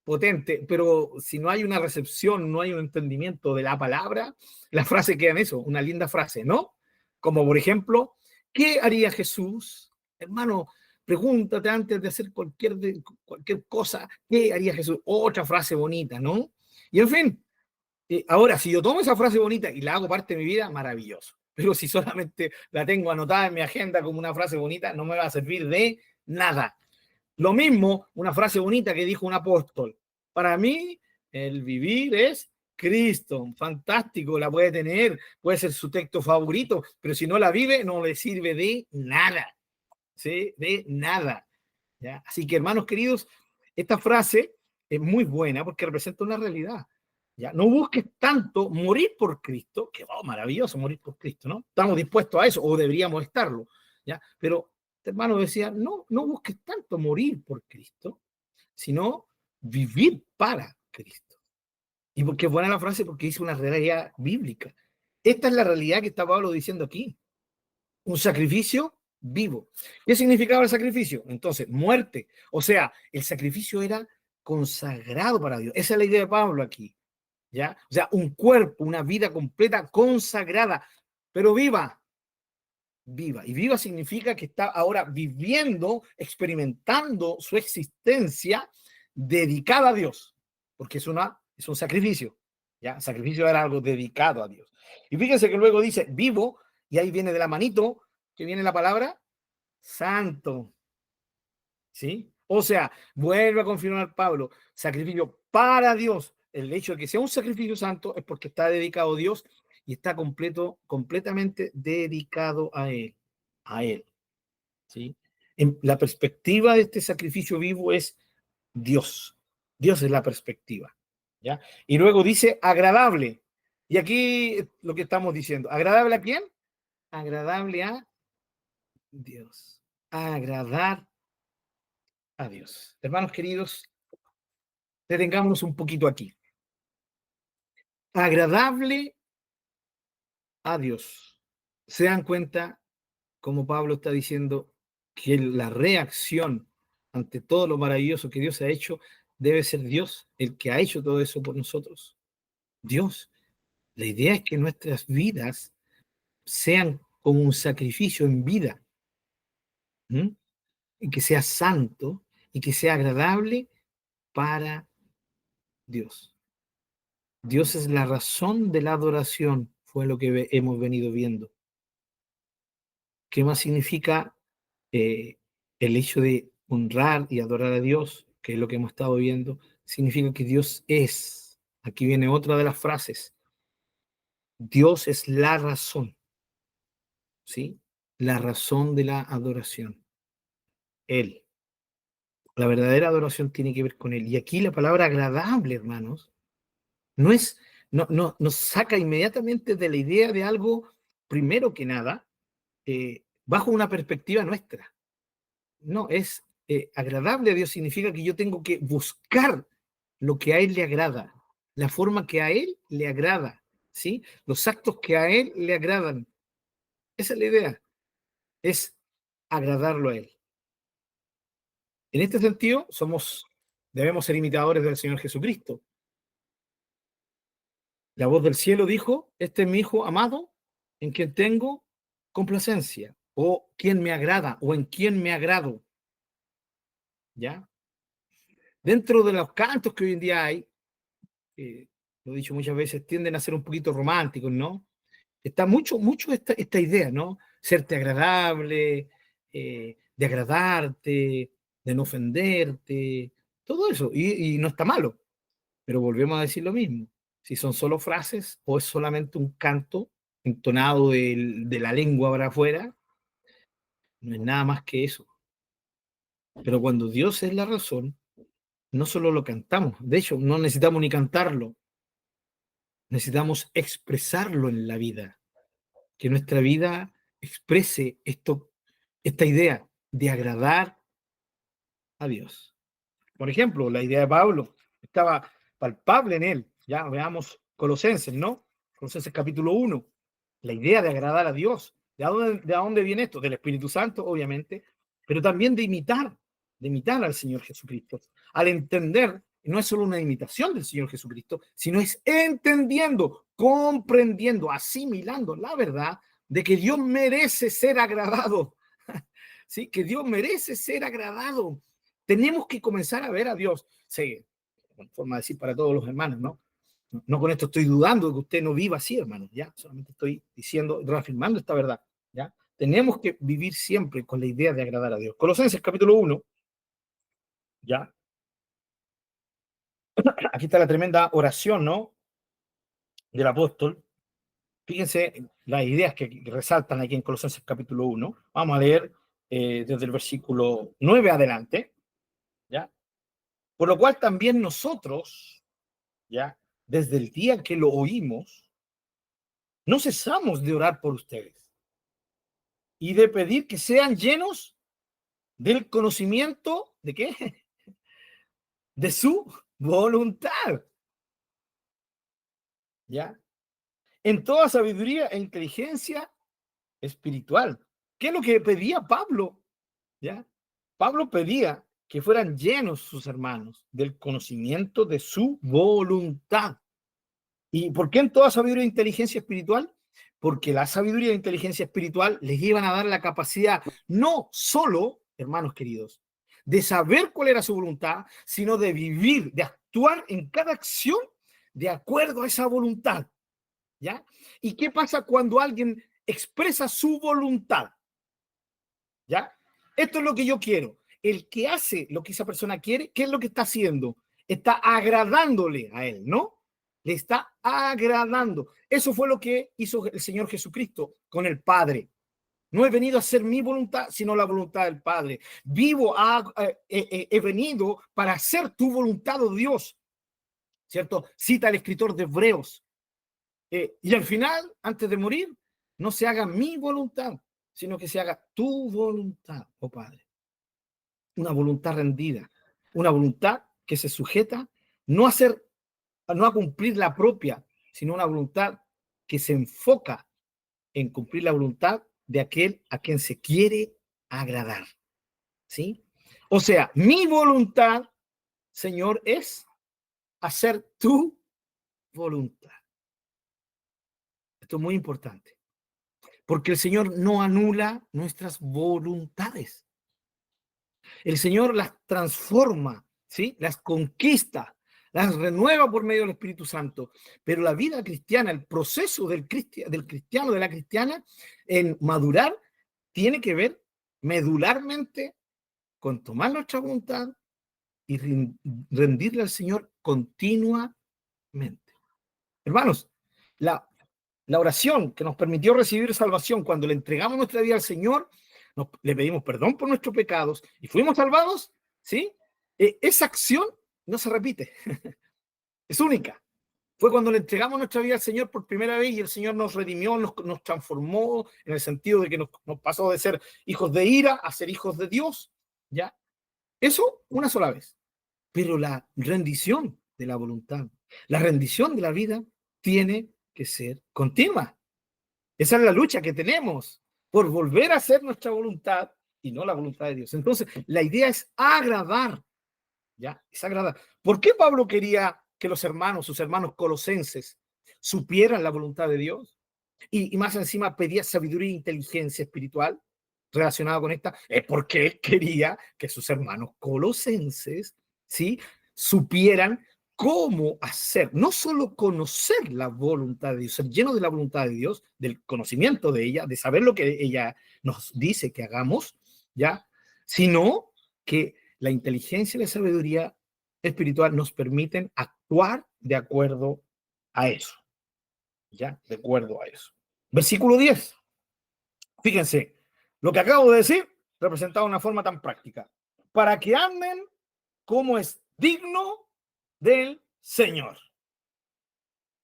potente, pero si no hay una recepción, no hay un entendimiento de la palabra, la frase queda en eso, una linda frase, ¿no? Como por ejemplo, ¿qué haría Jesús? Hermano, pregúntate antes de hacer cualquier cosa, ¿qué haría Jesús? Otra frase bonita, ¿no? Y en fin, ahora, si yo tomo esa frase bonita y la hago parte de mi vida, maravilloso. Pero si solamente la tengo anotada en mi agenda como una frase bonita, no me va a servir de nada. Lo mismo, una frase bonita que dijo un apóstol. Para mí, el vivir es Cristo. Fantástico, la puede tener, puede ser su texto favorito, pero si no la vive, no le sirve de nada. ¿Sí? De nada. ¿Ya? Así que, hermanos queridos, esta frase es muy buena porque representa una realidad. ¿Ya? No busques tanto morir por Cristo, que maravilloso morir por Cristo, ¿no? Estamos dispuestos a eso, o deberíamos estarlo, ¿ya? Pero este hermano decía, no busques tanto morir por Cristo, sino vivir para Cristo. ¿Y por qué es buena la frase? Porque dice una realidad bíblica. Esta es la realidad que está Pablo diciendo aquí. Un sacrificio vivo. ¿Qué significaba el sacrificio? Entonces, muerte. O sea, el sacrificio era consagrado para Dios. Esa es la idea de Pablo aquí. ¿Ya? O sea, un cuerpo, una vida completa consagrada, pero viva. Viva. Y viva significa que está ahora viviendo, experimentando su existencia dedicada a Dios. Porque es un sacrificio. ¿Ya? Sacrificio era algo dedicado a Dios. Y fíjense que luego dice vivo, y ahí viene de la manito, que viene la palabra santo. ¿Sí? O sea, vuelve a confirmar Pablo, sacrificio para Dios. El hecho de que sea un sacrificio santo es porque está dedicado a Dios y está completamente dedicado a Él. A Él. ¿Sí? la perspectiva de este sacrificio vivo es Dios. Dios es la perspectiva, ¿ya? Y luego dice agradable. Y aquí lo que estamos diciendo, ¿agradable a quién? Agradable a Dios. Agradar a Dios. Hermanos queridos, detengámonos un poquito aquí. Agradable a Dios. ¿Se dan cuenta, como Pablo está diciendo, que la reacción ante todo lo maravilloso que Dios ha hecho debe ser Dios el que ha hecho todo eso por nosotros? Dios. La idea es que nuestras vidas sean como un sacrificio en vida, ¿m? Y que sea santo y que sea agradable para Dios. Dios es la razón de la adoración, fue lo que hemos venido viendo. ¿Qué más significa el hecho de honrar y adorar a Dios, que es lo que hemos estado viendo? Significa que Dios es. Aquí viene otra de las frases. Dios es la razón, ¿sí? La razón de la adoración. Él. La verdadera adoración tiene que ver con Él. Y aquí la palabra agradable, hermanos, no es, no, nos saca inmediatamente de la idea de algo, primero que nada, bajo una perspectiva nuestra. No, es agradable a Dios significa que yo tengo que buscar lo que a Él le agrada, la forma que a Él le agrada, ¿sí? Los actos que a Él le agradan. Esa es la idea, es agradarlo a Él. En este sentido, debemos ser imitadores del Señor Jesucristo. La voz del cielo dijo, este es mi Hijo amado, en quien tengo complacencia, o quien me agrada, o en quien me agrado. ¿Ya? Dentro de los cantos que hoy en día hay, lo he dicho muchas veces, tienden a ser un poquito románticos, ¿no? Está mucho esta idea, ¿no? Serte agradable, de agradarte, de no ofenderte, todo eso, y no está malo, pero volvemos a decir lo mismo. Si son solo frases o es solamente un canto entonado de la lengua para afuera, no es nada más que eso. Pero cuando Dios es la razón, no solo lo cantamos, de hecho, no necesitamos ni cantarlo, necesitamos expresarlo en la vida, que nuestra vida exprese esta idea de agradar a Dios. Por ejemplo, la idea de Pablo estaba palpable en él. Ya veamos Colosenses, ¿no? Colosenses capítulo 1. La idea de agradar a Dios. ¿De dónde viene esto? Del Espíritu Santo, obviamente, pero también de imitar al Señor Jesucristo. Al entender, no es solo una imitación del Señor Jesucristo, sino es entendiendo, comprendiendo, asimilando la verdad de que Dios merece ser agradado. ¿Sí? Que Dios merece ser agradado. Tenemos que comenzar a ver a Dios. Sí, forma de decir para todos los hermanos, ¿no? No con esto estoy dudando de que usted no viva así, hermanos, ¿ya? Solamente estoy diciendo, reafirmando esta verdad, ¿ya? Tenemos que vivir siempre con la idea de agradar a Dios. Colosenses capítulo 1, ¿ya? Aquí está la tremenda oración, ¿no? Del apóstol. Fíjense las ideas que resaltan aquí en Colosenses capítulo 1. Vamos a leer desde el versículo 9 adelante, ¿ya? Por lo cual también nosotros, ¿ya? Desde el día que lo oímos, no cesamos de orar por ustedes y de pedir que sean llenos del conocimiento de qué? De su voluntad. ¿Ya? En toda sabiduría e inteligencia espiritual. ¿Qué es lo que pedía Pablo? ¿Ya? Pablo pedía que fueran llenos sus hermanos del conocimiento de su voluntad. ¿Y por qué en toda sabiduría e inteligencia espiritual? Porque la sabiduría e inteligencia espiritual les iban a dar la capacidad no solo, hermanos queridos, de saber cuál era su voluntad, sino de vivir, de actuar en cada acción de acuerdo a esa voluntad. ¿Ya? ¿Y qué pasa cuando alguien expresa su voluntad? ¿Ya? Esto es lo que yo quiero. El que hace lo que esa persona quiere, ¿qué es lo que está haciendo? Está agradándole a él, ¿no? Le está agradando. Eso fue lo que hizo el Señor Jesucristo con el Padre. No he venido a hacer mi voluntad, sino la voluntad del Padre. He venido para hacer tu voluntad, oh Dios. ¿Cierto? Cita el escritor de Hebreos. Y al final, antes de morir, no se haga mi voluntad, sino que se haga tu voluntad, oh Padre. Una voluntad rendida, una voluntad que se sujeta no a cumplir la propia, sino una voluntad que se enfoca en cumplir la voluntad de aquel a quien se quiere agradar. ¿Sí? O sea, mi voluntad, Señor, es hacer tu voluntad. Esto es muy importante, porque el Señor no anula nuestras voluntades. El Señor las transforma, ¿sí? Las conquista, las renueva por medio del Espíritu Santo. Pero la vida cristiana, el proceso del cristiano, de la cristiana, en madurar, tiene que ver medularmente con tomar nuestra voluntad y rendirle al Señor continuamente. Hermanos, la oración que nos permitió recibir salvación cuando le entregamos nuestra vida al Señor, le pedimos perdón por nuestros pecados y fuimos salvados, ¿sí? Esa acción no se repite, es única. Fue cuando le entregamos nuestra vida al Señor por primera vez y el Señor nos redimió, nos transformó en el sentido de que nos pasó de ser hijos de ira a ser hijos de Dios, ¿ya? Eso una sola vez. Pero la rendición de la voluntad, la rendición de la vida tiene que ser continua. Esa es la lucha que tenemos por volver a hacer nuestra voluntad y no la voluntad de Dios. Entonces, la idea es agradar, ¿ya? Es agradar. ¿Por qué Pablo quería que sus hermanos colosenses, supieran la voluntad de Dios? Y más encima pedía sabiduría e inteligencia espiritual relacionada con esta. Es porque él quería que sus hermanos colosenses, ¿sí?, supieran cómo hacer, no solo conocer la voluntad de Dios, ser llenos de la voluntad de Dios, del conocimiento de ella, de saber lo que ella nos dice que hagamos, ¿ya? Sino que la inteligencia y la sabiduría espiritual nos permiten actuar de acuerdo a eso, ¿ya? De acuerdo a eso. Versículo 10. Fíjense, lo que acabo de decir representado de una forma tan práctica. Para que anden como es digno del Señor.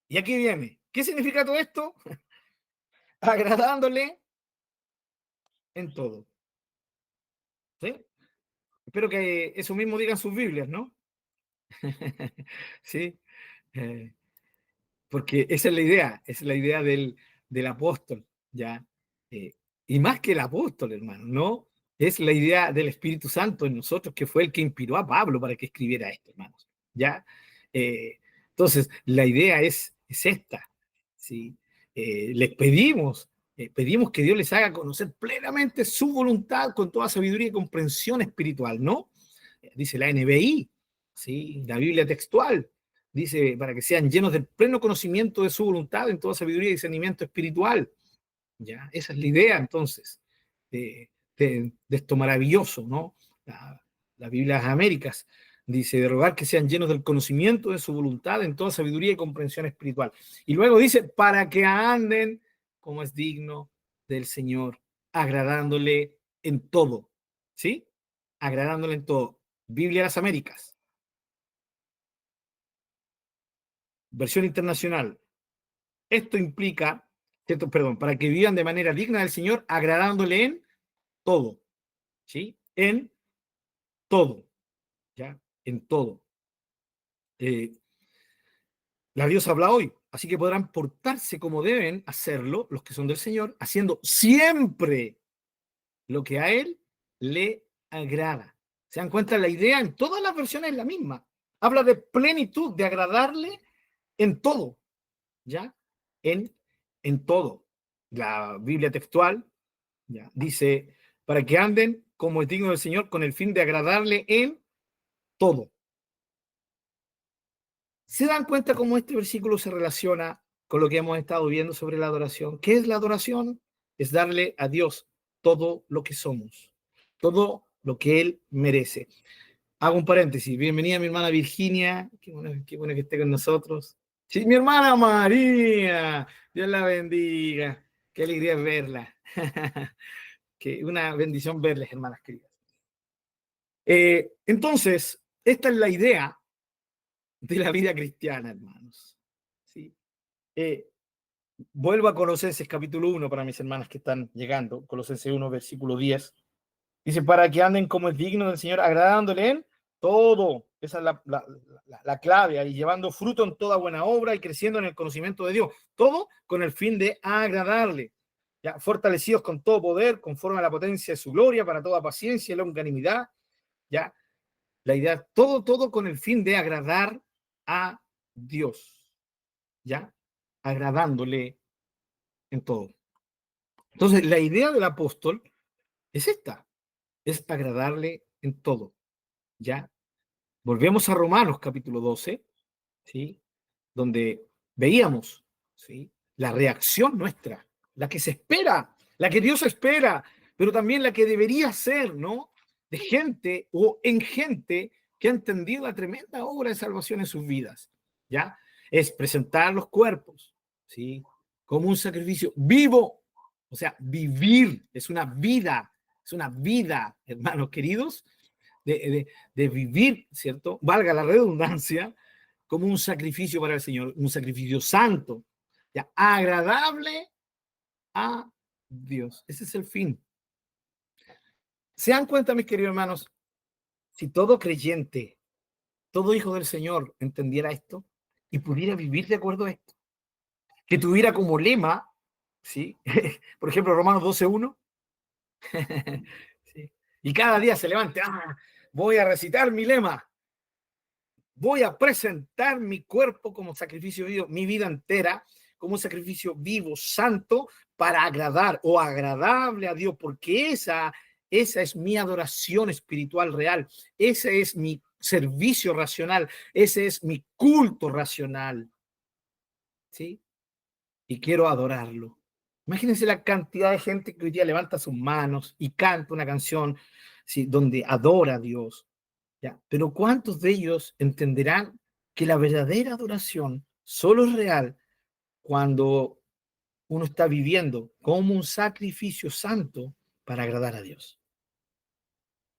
Y aquí viene. ¿Qué significa todo esto? Agradándole en todo. ¿Sí? Espero que eso mismo digan sus Biblias, ¿no? Sí. Porque esa es la idea del apóstol, ¿ya? Y más que el apóstol, hermano, ¿no? Es la idea del Espíritu Santo en nosotros, que fue el que inspiró a Pablo para que escribiera esto, hermanos, ¿ya? Entonces, la idea es esta, ¿sí? Les pedimos que Dios les haga conocer plenamente su voluntad con toda sabiduría y comprensión espiritual, ¿no? Dice la NBI, ¿sí? La Biblia textual, dice, para que sean llenos del pleno conocimiento de su voluntad en toda sabiduría y discernimiento espiritual. ¿Ya? Esa es la idea, entonces, de esto maravilloso, ¿no? La Biblia de las Américas dice, de rogar que sean llenos del conocimiento de su voluntad en toda sabiduría y comprensión espiritual. Y luego dice, para que anden como es digno del Señor, agradándole en todo, ¿sí? Agradándole en todo. Biblia de las Américas. Versión internacional. Esto implica, para que vivan de manera digna del Señor, agradándole en todo, ¿sí? En todo, ¿ya? En todo. La Dios habla hoy, así que podrán portarse como deben hacerlo los que son del Señor, haciendo siempre lo que a Él le agrada. ¿Se dan cuenta? La idea en todas las versiones es la misma. Habla de plenitud, de agradarle en todo, ¿ya? En todo. La Biblia textual, ¿ya?, dice, para que anden como es digno del Señor con el fin de agradarle en todo. ¿Se dan cuenta cómo este versículo se relaciona con lo que hemos estado viendo sobre la adoración? ¿Qué es la adoración? Es darle a Dios todo lo que somos, todo lo que Él merece. Hago un paréntesis. Bienvenida mi hermana Virginia. Qué bueno que esté con nosotros. Sí, mi hermana María. Dios la bendiga. Qué alegría verla. Que una bendición verles, hermanas queridas. Entonces, esta es la idea de la vida cristiana, hermanos. ¿Sí? Vuelvo a Colosenses capítulo 1 para mis hermanas que están llegando. Colosenses 1, versículo 10. Dice, para que anden como es digno del Señor, agradándole en todo. Esa es la clave ahí, llevando fruto en toda buena obra y creciendo en el conocimiento de Dios. Todo con el fin de agradarle. ¿Ya? Fortalecidos con todo poder, conforme a la potencia de su gloria, para toda paciencia y longanimidad. ¿Ya? La idea, todo con el fin de agradar a Dios. ¿Ya? Agradándole en todo. Entonces, la idea del apóstol es esta, es agradarle en todo. ¿Ya? Volvemos a Romanos capítulo 12, ¿sí? Donde veíamos, ¿sí? La reacción nuestra, la que se espera, la que Dios espera, pero también la que debería ser, ¿no? De gente o en gente que ha entendido la tremenda obra de salvación en sus vidas, ¿ya? Es presentar los cuerpos, ¿sí? Como un sacrificio vivo, o sea, vivir, es una vida, hermanos queridos, de vivir, ¿cierto? Valga la redundancia, como un sacrificio para el Señor, un sacrificio santo, ya, agradable a Dios. Ese es el fin. ¿Se dan cuenta, mis queridos hermanos? Si todo creyente, todo hijo del Señor entendiera esto y pudiera vivir de acuerdo a esto, que tuviera como lema, ¿sí? Por ejemplo, Romanos 12:1, ¿sí? Y cada día se levante, voy a recitar mi lema, voy a presentar mi cuerpo como sacrificio vivo, mi vida entera como un sacrificio vivo, santo, para agradar o agradable a Dios, porque esa es mi adoración espiritual real, ese es mi servicio racional, ese es mi culto racional, ¿sí? Y quiero adorarlo. Imagínense la cantidad de gente que hoy día levanta sus manos y canta una canción, ¿sí? Donde adora a Dios. ¿Ya? Pero ¿cuántos de ellos entenderán que la verdadera adoración solo es real cuando uno está viviendo como un sacrificio santo para agradar a Dios?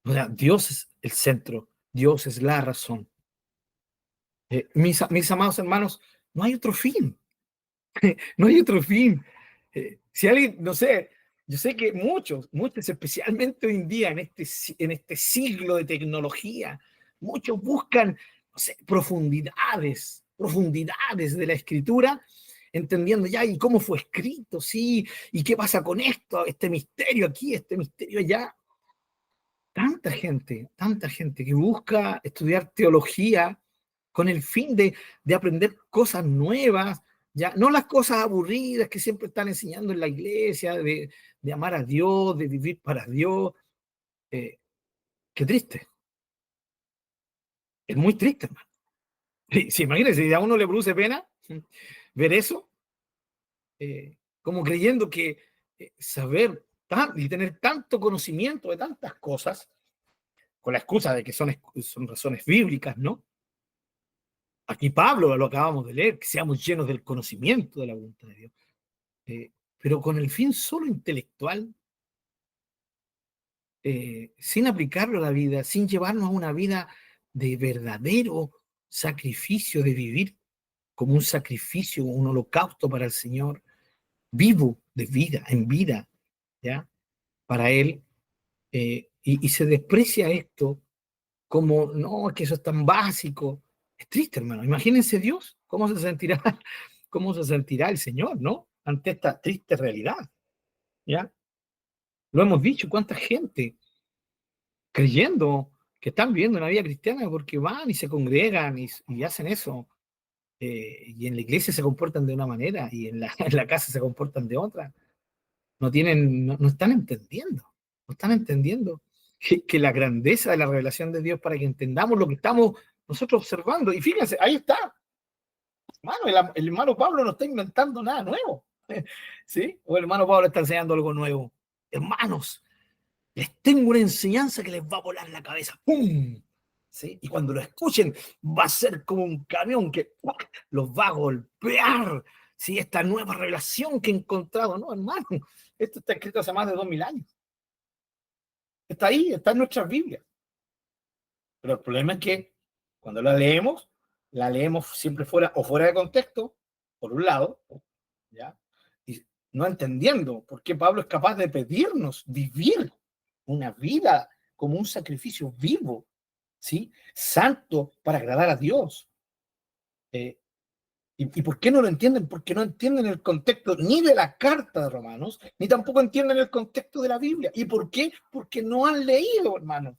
O sea, Dios es el centro, Dios es la razón. Mis amados hermanos, no hay otro fin, no hay otro fin. Si alguien, no sé, yo sé que muchos, especialmente hoy en día, en este siglo de tecnología, muchos buscan, no sé, profundidades de la escritura, entendiendo ya, y cómo fue escrito, sí, y qué pasa con esto, este misterio aquí, este misterio allá. Tanta gente que busca estudiar teología con el fin de aprender cosas nuevas, ya no las cosas aburridas que siempre están enseñando en la iglesia, de amar a Dios, de vivir para Dios. Qué triste, es muy triste, hermano. Sí, imagínense, si a uno le produce pena ver eso, como creyendo que saber y tener tanto conocimiento de tantas cosas, con la excusa de que son razones bíblicas, ¿no? Aquí Pablo lo acabamos de leer, que seamos llenos del conocimiento de la voluntad de Dios. Pero con el fin solo intelectual, sin aplicarlo a la vida, sin llevarnos a una vida de verdadero sacrificio, de vivir como un sacrificio, un holocausto para el Señor, vivo de vida, en vida, ¿ya? Para Él, y se desprecia esto como, no, es que eso es tan básico. Es triste, hermano. Imagínense Dios, cómo se sentirá, cómo se sentirá el Señor, ¿no? Ante esta triste realidad, ¿ya? Lo hemos dicho, cuánta gente creyendo que están viviendo una vida cristiana porque van y se congregan y hacen eso. Y en la iglesia se comportan de una manera y en la casa se comportan de otra. No están entendiendo, no están entendiendo que la grandeza de la revelación de Dios para que entendamos lo que estamos nosotros observando. Y fíjense, ahí está. Hermano, el hermano Pablo no está inventando nada nuevo. ¿Sí? O el hermano Pablo está enseñando algo nuevo. Hermanos, les tengo una enseñanza que les va a volar la cabeza. ¡Pum! ¿Sí? Y cuando lo escuchen, va a ser como un camión que ¡puah!, los va a golpear. Sí, esta nueva revelación que he encontrado, no, hermano, esto está escrito hace más de 2000 años. Está ahí, está en nuestras Biblias. Pero el problema es que cuando la leemos siempre fuera o fuera de contexto, por un lado, ¿ya? Y no entendiendo por qué Pablo es capaz de pedirnos vivir una vida como un sacrificio vivo, ¿sí? Santo para agradar a Dios. ¿Y por qué no lo entienden? Porque no entienden el contexto ni de la carta de Romanos, ni tampoco entienden el contexto de la Biblia. ¿Y por qué? Porque no han leído, hermanos.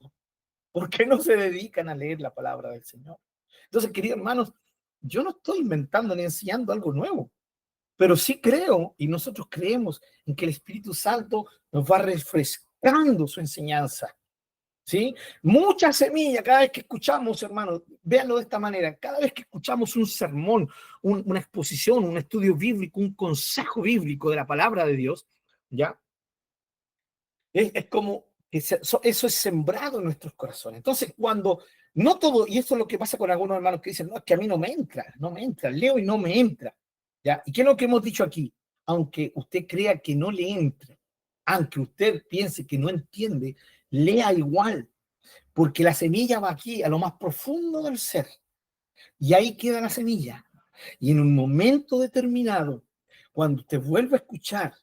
¿Por qué no se dedican a leer la palabra del Señor? Entonces, queridos hermanos, yo no estoy inventando ni enseñando algo nuevo, pero sí creo, y nosotros creemos, en que el Espíritu Santo nos va refrescando su enseñanza. ¿Sí? Mucha semilla cada vez que escuchamos, hermanos, véanlo de esta manera, cada vez que escuchamos un sermón, una exposición, un estudio bíblico, un consejo bíblico de la palabra de Dios, ¿ya? Es como que eso es sembrado en nuestros corazones. Entonces, cuando no todo, y eso es lo que pasa con algunos hermanos que dicen, no, es que a mí no me entra, leo y no me entra, ¿ya? ¿Y qué es lo que hemos dicho aquí? Aunque usted crea que no le entra, aunque usted piense que no entiende, lea igual, porque la semilla va aquí, a lo más profundo del ser, y ahí queda la semilla. Y en un momento determinado, cuando usted vuelve a escuchar,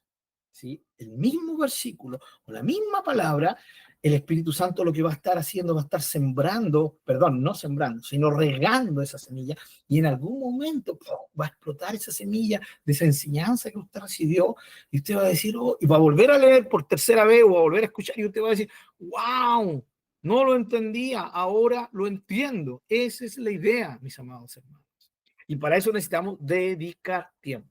¿sí?, el mismo versículo o la misma palabra, el Espíritu Santo lo que va a estar haciendo, va a estar sembrando, perdón, no sembrando, sino regando esa semilla, y en algún momento va a explotar esa semilla de esa enseñanza que usted recibió, y usted va a decir, oh, y va a volver a leer por tercera vez o a volver a escuchar, y usted va a decir, wow, no lo entendía, ahora lo entiendo. Esa es la idea, mis amados hermanos. Y para eso necesitamos dedicar tiempo.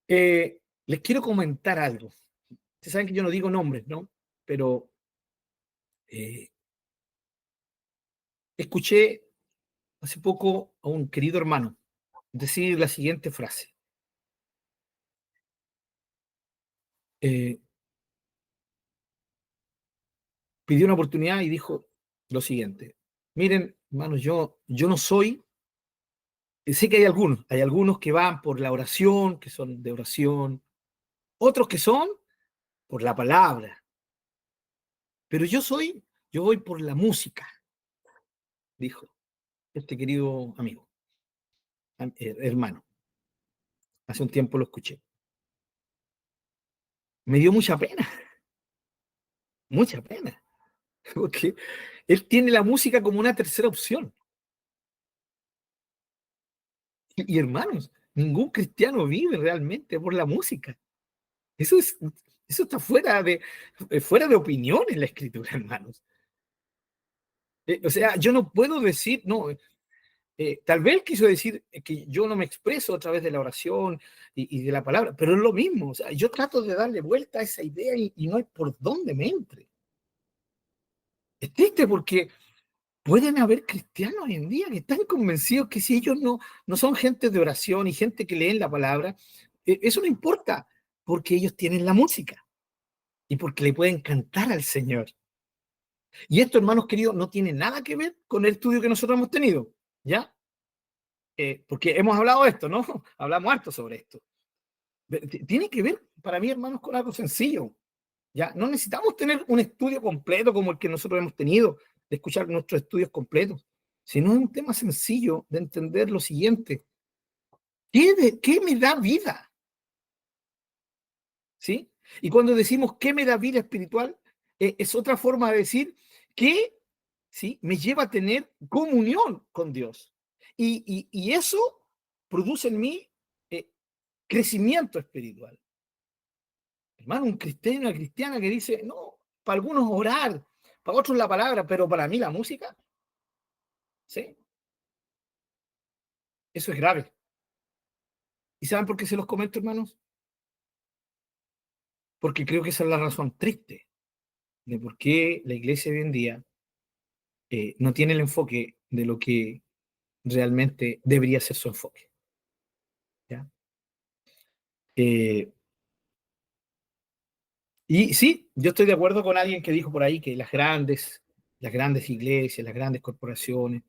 Les quiero comentar algo. Ustedes saben que yo no digo nombres, ¿no? Pero eh, escuché hace poco a un querido hermano decir la siguiente frase. Eh, Pidió una oportunidad y dijo lo siguiente. Miren, hermanos, yo no soy, sé que hay algunos que van por la oración, que son de oración, otros que son por la palabra, pero yo voy por la música, dijo este querido amigo, hermano. Hace un tiempo lo escuché. Me dio mucha pena, porque él tiene la música como una tercera opción. Y hermanos, ningún cristiano vive realmente por la música. Eso es, eso está fuera de opinión en la escritura, hermanos. O sea, yo no puedo decir, no, tal vez quiso decir que yo no me expreso a través de la oración y de la palabra, pero es lo mismo. O sea, yo trato de darle vuelta a esa idea y no hay por dónde me entre. Es triste porque pueden haber cristianos hoy en día que están convencidos que si ellos no son gente de oración y gente que leen la palabra, eso no importa, porque ellos tienen la música y porque le pueden cantar al Señor. Y esto, hermanos queridos, no tiene nada que ver con el estudio que nosotros hemos tenido, ¿ya? Porque hemos hablado de esto, ¿no? Hablamos harto sobre esto. Tiene que ver, para mí, hermanos, con algo sencillo. ¿Ya? No necesitamos tener un estudio completo como el que nosotros hemos tenido, de escuchar nuestros estudios completos, sino es un tema sencillo de entender lo siguiente. ¿Qué me da vida? ¿Sí? Y cuando decimos ¿qué me da vida espiritual? Es otra forma de decir que, ¿sí?, me lleva a tener comunión con Dios. Y eso produce en mí crecimiento espiritual. Hermano, un cristiano, una cristiana que dice, no, para algunos orar, para otros la palabra, pero para mí la música, ¿sí? Eso es grave. ¿Y saben por qué se los comento, hermanos? Porque creo que esa es la razón triste de por qué la iglesia hoy en día no tiene el enfoque de lo que realmente debería ser su enfoque. ¿Ya? Eh, y sí, yo estoy de acuerdo con alguien que dijo por ahí que las grandes iglesias, las grandes corporaciones,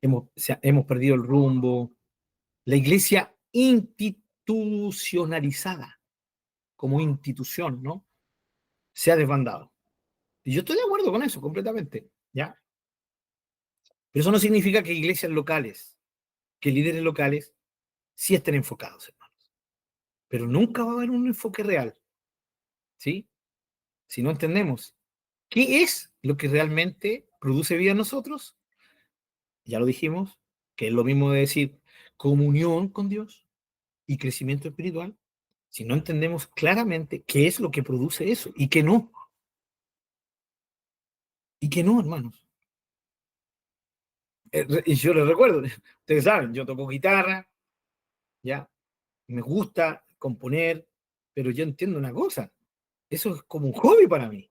hemos perdido el rumbo. La iglesia institucionalizada, como institución, ¿no? Se ha desbandado. Y yo estoy de acuerdo con eso, completamente, ¿ya? Pero eso no significa que iglesias locales, que líderes locales, sí estén enfocados, hermanos. Pero nunca va a haber un enfoque real, ¿sí? Si no entendemos qué es lo que realmente produce vida en nosotros, ya lo dijimos, que es lo mismo de decir comunión con Dios y crecimiento espiritual, si no entendemos claramente qué es lo que produce eso y que no, hermanos. Y yo les recuerdo, ustedes saben, yo toco guitarra, ya, me gusta componer, pero yo entiendo una cosa, eso es como un hobby para mí.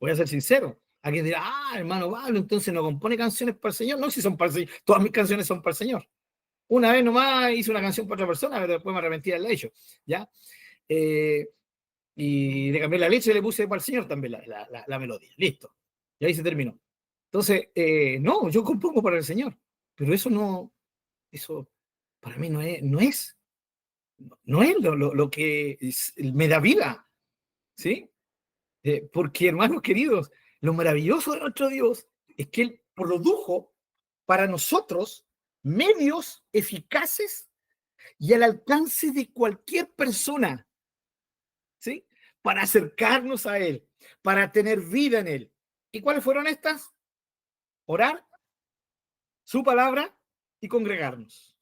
Voy a ser sincero. Alguien dirá, hermano Pablo, entonces no compone canciones para el Señor. No, si son para el Señor, todas mis canciones son para el Señor. Una vez nomás hice una canción para otra persona, pero después me arrepentí de la hecho, ¿ya? Y le cambié la leche y le puse para el Señor también la melodía. Listo. Y ahí se terminó. Entonces, no, yo compongo para el Señor, pero eso para mí no es lo que me da vida, ¿sí? Porque, hermanos queridos, lo maravilloso de nuestro Dios es que Él produjo para nosotros medios eficaces y al alcance de cualquier persona, ¿sí? Para acercarnos a Él, para tener vida en Él. ¿Y cuáles fueron estas? Orar, su palabra y congregarnos.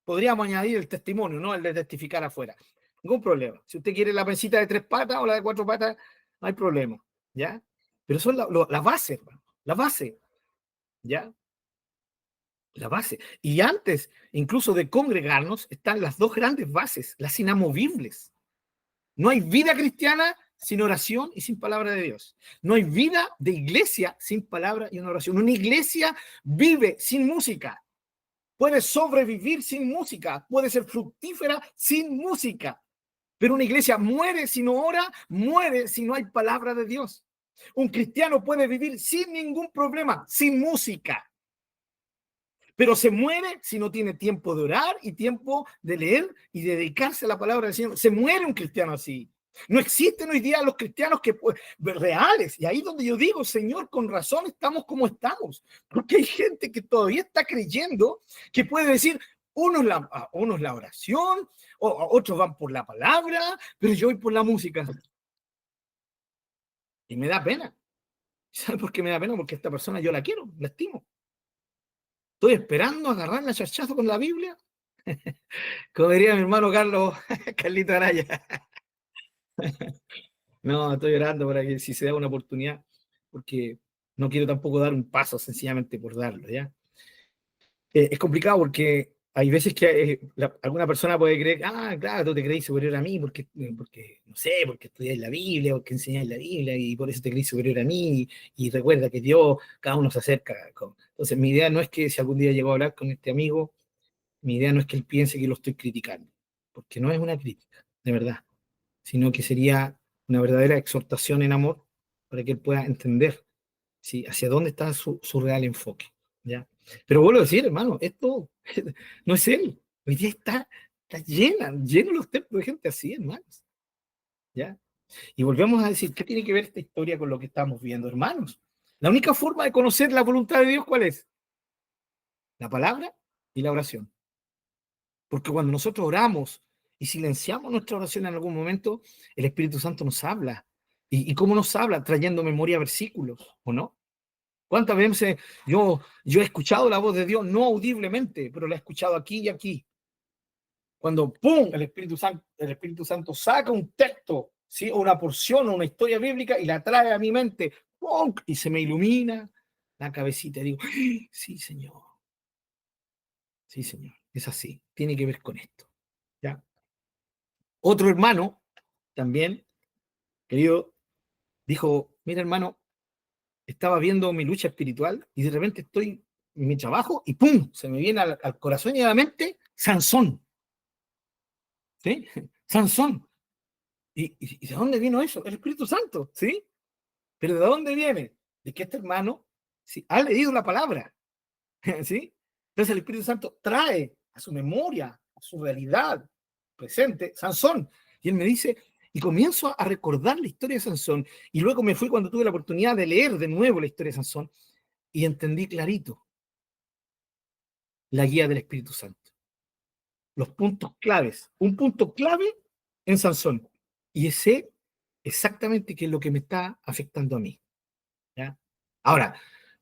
Podríamos añadir el testimonio, ¿no? El de testificar afuera. Ningún problema. Si usted quiere la mesita de 3 patas o la de 4 patas, no hay problema, ¿ya? Pero son la base, hermano, la base, ¿ya? La base. Y antes, incluso de congregarnos, están las dos grandes bases, las inamovibles. No hay vida cristiana sin oración y sin palabra de Dios. No hay vida de iglesia sin palabra y una oración. Una iglesia vive sin música. Puede sobrevivir sin música. Puede ser fructífera sin música. Pero una iglesia muere si no ora, muere si no hay palabra de Dios. Un cristiano puede vivir sin ningún problema, sin música. Pero se muere si no tiene tiempo de orar y tiempo de leer y de dedicarse a la palabra del Señor. Se muere un cristiano así. No existen hoy día los cristianos reales. Y ahí donde yo digo, Señor, con razón estamos como estamos. Porque hay gente que todavía está creyendo que puede decir, uno es la oración, otros van por la palabra, pero yo voy por la música. Y me da pena. ¿Sabes por qué me da pena? Porque esta persona yo la quiero, la estimo. Estoy esperando agarrarla a charchazo con la Biblia. Como diría mi hermano Carlos, Carlito Araya. No, estoy orando para que si se da una oportunidad, porque no quiero tampoco dar un paso sencillamente por darlo, ¿ya? Es complicado porque hay veces que alguna persona puede creer, claro, tú te crees superior a mí porque no sé, porque estudiáis la Biblia, porque enseñáis la Biblia y por eso te crees superior a mí y recuerda que Dios, cada uno se acerca. Entonces, mi idea no es que si algún día llego a hablar con este amigo, mi idea no es que él piense que lo estoy criticando, porque no es una crítica, de verdad, sino que sería una verdadera exhortación en amor para que él pueda entender, ¿sí?, hacia dónde está su real enfoque, ¿ya? Pero vuelvo a decir, hermano, esto no es él. Hoy día está lleno los templos de gente así, hermanos, ¿ya? Y volvemos a decir, ¿qué tiene que ver esta historia con lo que estamos viendo, hermanos? La única forma de conocer la voluntad de Dios, ¿cuál es? La palabra y la oración. Porque cuando nosotros oramos y silenciamos nuestra oración en algún momento, el Espíritu Santo nos habla. ¿Y cómo nos habla? Trayendo memoria versículos, ¿o no? ¿Cuántas veces yo he escuchado la voz de Dios, no audiblemente, pero la he escuchado aquí y aquí? Cuando ¡pum!, el Espíritu Santo saca un texto, ¿sí?, o una porción o una historia bíblica y la trae a mi mente, ¡pum!, y se me ilumina la cabecita y digo, sí, Señor, es así, tiene que ver con esto, ¿ya? Otro hermano, también, querido, dijo, mira, hermano, estaba viendo mi lucha espiritual y de repente estoy en mi trabajo y ¡pum!, se me viene al corazón y a la mente Sansón, ¿sí? Sansón. ¿Y de dónde vino eso? El Espíritu Santo, ¿sí? ¿Pero de dónde viene? De que este hermano, ¿sí?, ha leído la palabra, ¿sí? Entonces el Espíritu Santo trae a su memoria, a su realidad presente, Sansón. Y él me dice, y comienzo a recordar la historia de Sansón, y luego me fui cuando tuve la oportunidad de leer de nuevo la historia de Sansón, y entendí clarito la guía del Espíritu Santo. Los puntos claves, un punto clave en Sansón, y sé exactamente qué es lo que me está afectando a mí. ¿Ya? Ahora,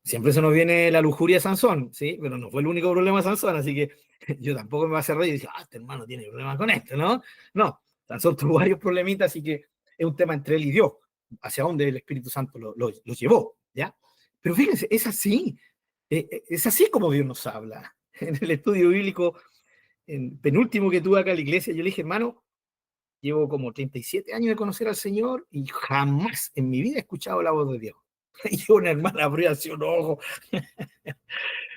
siempre se nos viene la lujuria de Sansón, ¿sí? Pero no fue el único problema de Sansón, así que yo tampoco me voy a hacer reír y decir, este hermano tiene problemas con esto, ¿no? No, Sansón tuvo varios problemitas, así que es un tema entre él y Dios, hacia dónde el Espíritu Santo lo llevó, ¿ya? Pero fíjense, es así como Dios nos habla. En el estudio bíblico, en penúltimo que tuve acá en la iglesia, yo le dije, hermano, llevo como 37 años de conocer al Señor y jamás en mi vida he escuchado la voz de Dios. Y una hermana abrió así un ojo.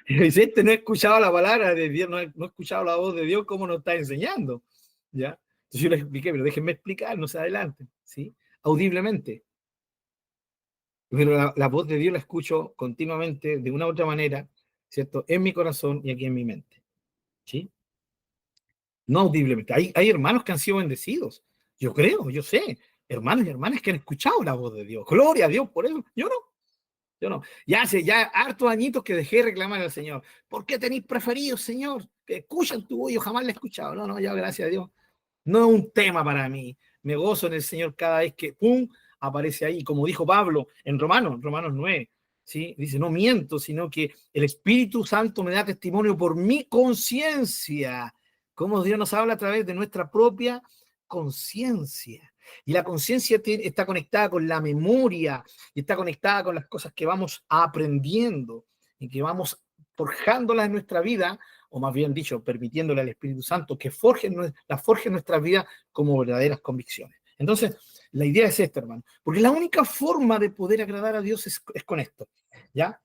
Y dice, no he escuchado la palabra de Dios, no he escuchado la voz de Dios, ¿cómo nos está enseñando? ¿Ya? Entonces yo le expliqué, pero déjenme explicar, no se adelante, ¿sí? Audiblemente. Pero la voz de Dios la escucho continuamente, de una u otra manera, ¿cierto? En mi corazón y aquí en mi mente, ¿sí? No audiblemente. Hay hermanos que han sido bendecidos. Yo creo, yo sé. Hermanos y hermanas que han escuchado la voz de Dios. Gloria a Dios por eso. Yo no. Yo no. Ya hace ya hartos añitos que dejé de reclamar al Señor. ¿Por qué tenéis preferidos, Señor? Que escuchan tu voz. Yo jamás la he escuchado. No, no, ya gracias a Dios. No es un tema para mí. Me gozo en el Señor cada vez que, ¡pum!, aparece ahí. Como dijo Pablo en Romanos 9. ¿Sí? Dice, no miento, sino que el Espíritu Santo me da testimonio por mi conciencia. Cómo Dios nos habla a través de nuestra propia conciencia. Y la conciencia está conectada con la memoria y está conectada con las cosas que vamos aprendiendo y que vamos forjándolas en nuestra vida, o más bien dicho, permitiéndole al Espíritu Las forje en nuestra vida como verdaderas convicciones. Entonces, la idea es esta, hermano, porque la única forma de poder agradar a Dios es con esto, ¿ya?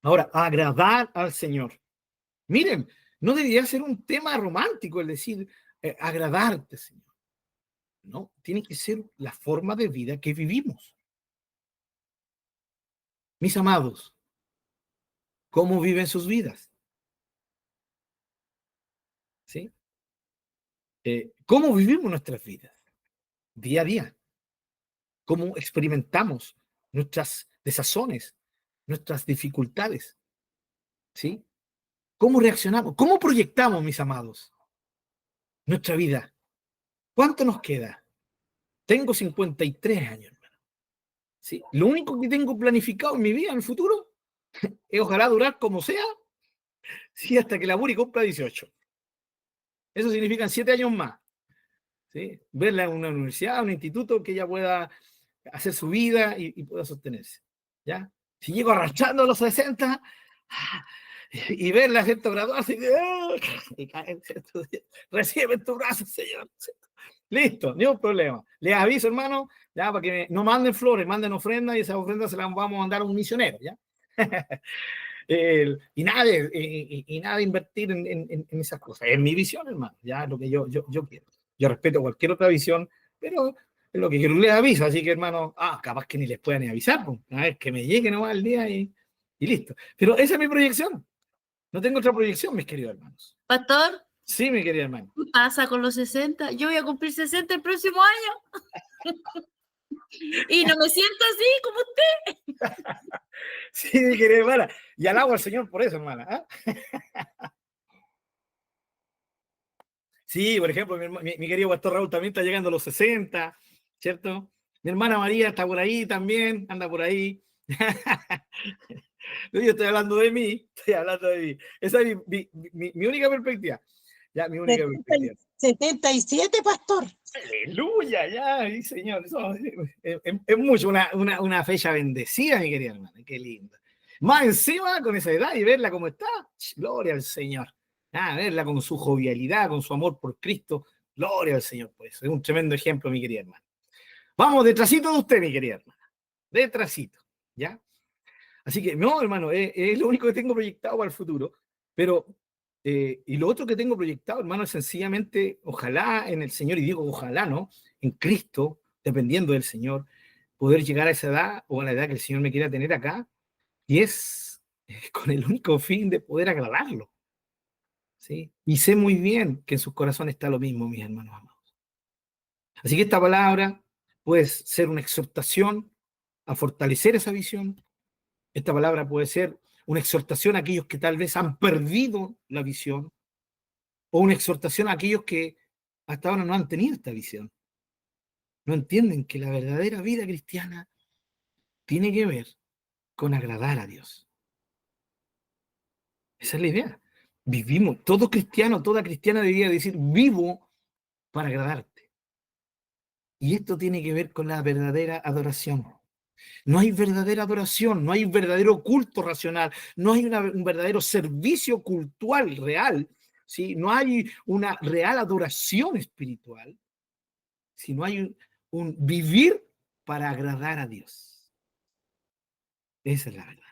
Ahora, agradar al Señor. Miren, no debería ser un tema romántico el decir agradarte, Señor. No, tiene que ser la forma de vida que vivimos. Mis amados, ¿cómo viven sus vidas? ¿Sí? ¿Cómo vivimos nuestras vidas? Día a día. ¿Cómo experimentamos nuestras desazones, nuestras dificultades? ¿Sí? ¿Cómo reaccionamos? ¿Cómo proyectamos, mis amados, nuestra vida? ¿Cuánto nos queda? Tengo 53 años, hermano. ¿Sí? Lo único que tengo planificado en mi vida, en el futuro, es ojalá durar como sea, sí, hasta que la Buri cumpla 18. Eso significa 7 años más. ¿Sí? Verla en una universidad, un instituto, que ella pueda hacer su vida y pueda sostenerse. ¿Ya? Si llego arrastrando a los 60 y verla, ¿cierto? Graduarse y caer, ¿cierto? Recibe en tu brazo, Señor. ¿Cierto? Listo, ni un problema. Les aviso, hermano, ya, para que no manden flores, manden ofrendas y esas ofrendas se las vamos a mandar a un misionero, ¿ya? Y nada de invertir en esas cosas. Es mi visión, hermano, ya es lo que yo quiero. Yo respeto cualquier otra visión, pero es lo que quiero, les aviso. Así que, hermano, capaz que ni les puedan ni avisar, pues, a ver, que me llegue nomás el día y listo. Pero esa es mi proyección. No tengo otra proyección, mis queridos hermanos.
Pastor,
Sí, mi querida hermana.
¿qué pasa con los 60? Yo voy a cumplir 60 el próximo año. Y no me siento así como usted.
Sí, mi querida hermana. Y alabo al Señor por eso, hermana. Sí, por ejemplo, mi querido pastor Raúl también está llegando a los 60, ¿cierto? Mi hermana María está por ahí también, anda por ahí. Yo estoy hablando de mí, estoy hablando de mí. Esa es mi única perspectiva. Ya, mi única perspectiva.
77, pastor.
Aleluya, ya, sí, Señor. Eso es mucho, una fecha bendecida, mi querida hermana. Qué linda. Más encima, con esa edad y verla como está, gloria al Señor. Verla con su jovialidad, con su amor por Cristo, gloria al Señor. Pues es un tremendo ejemplo, mi querida hermana. Vamos, detrásito de usted, mi querida hermana. Detrásito, ¿ya? Así que, no, hermano, es lo único que tengo proyectado para el futuro. Pero, y lo otro que tengo proyectado, hermano, es sencillamente, ojalá en el Señor, y digo ojalá, ¿no? En Cristo, dependiendo del Señor, poder llegar a esa edad o a la edad que el Señor me quiera tener acá, y es con el único fin de poder agradarlo. ¿sí? Y sé muy bien que en sus corazones está lo mismo, mis hermanos amados. Así que esta palabra puede ser una exhortación a fortalecer esa visión. Esta palabra puede ser una exhortación a aquellos que tal vez han perdido la visión, o una exhortación a aquellos que hasta ahora no han tenido esta visión. No entienden que la verdadera vida cristiana tiene que ver con agradar a Dios. Esa es la idea. Vivimos, todo cristiano, toda cristiana debería decir, vivo para agradarte. Y esto tiene que ver con la verdadera adoración. No hay verdadera adoración, no hay verdadero culto racional, no hay un verdadero servicio cultural real, ¿sí? No hay una real adoración espiritual, sino hay un vivir para agradar a Dios. Esa es la verdad.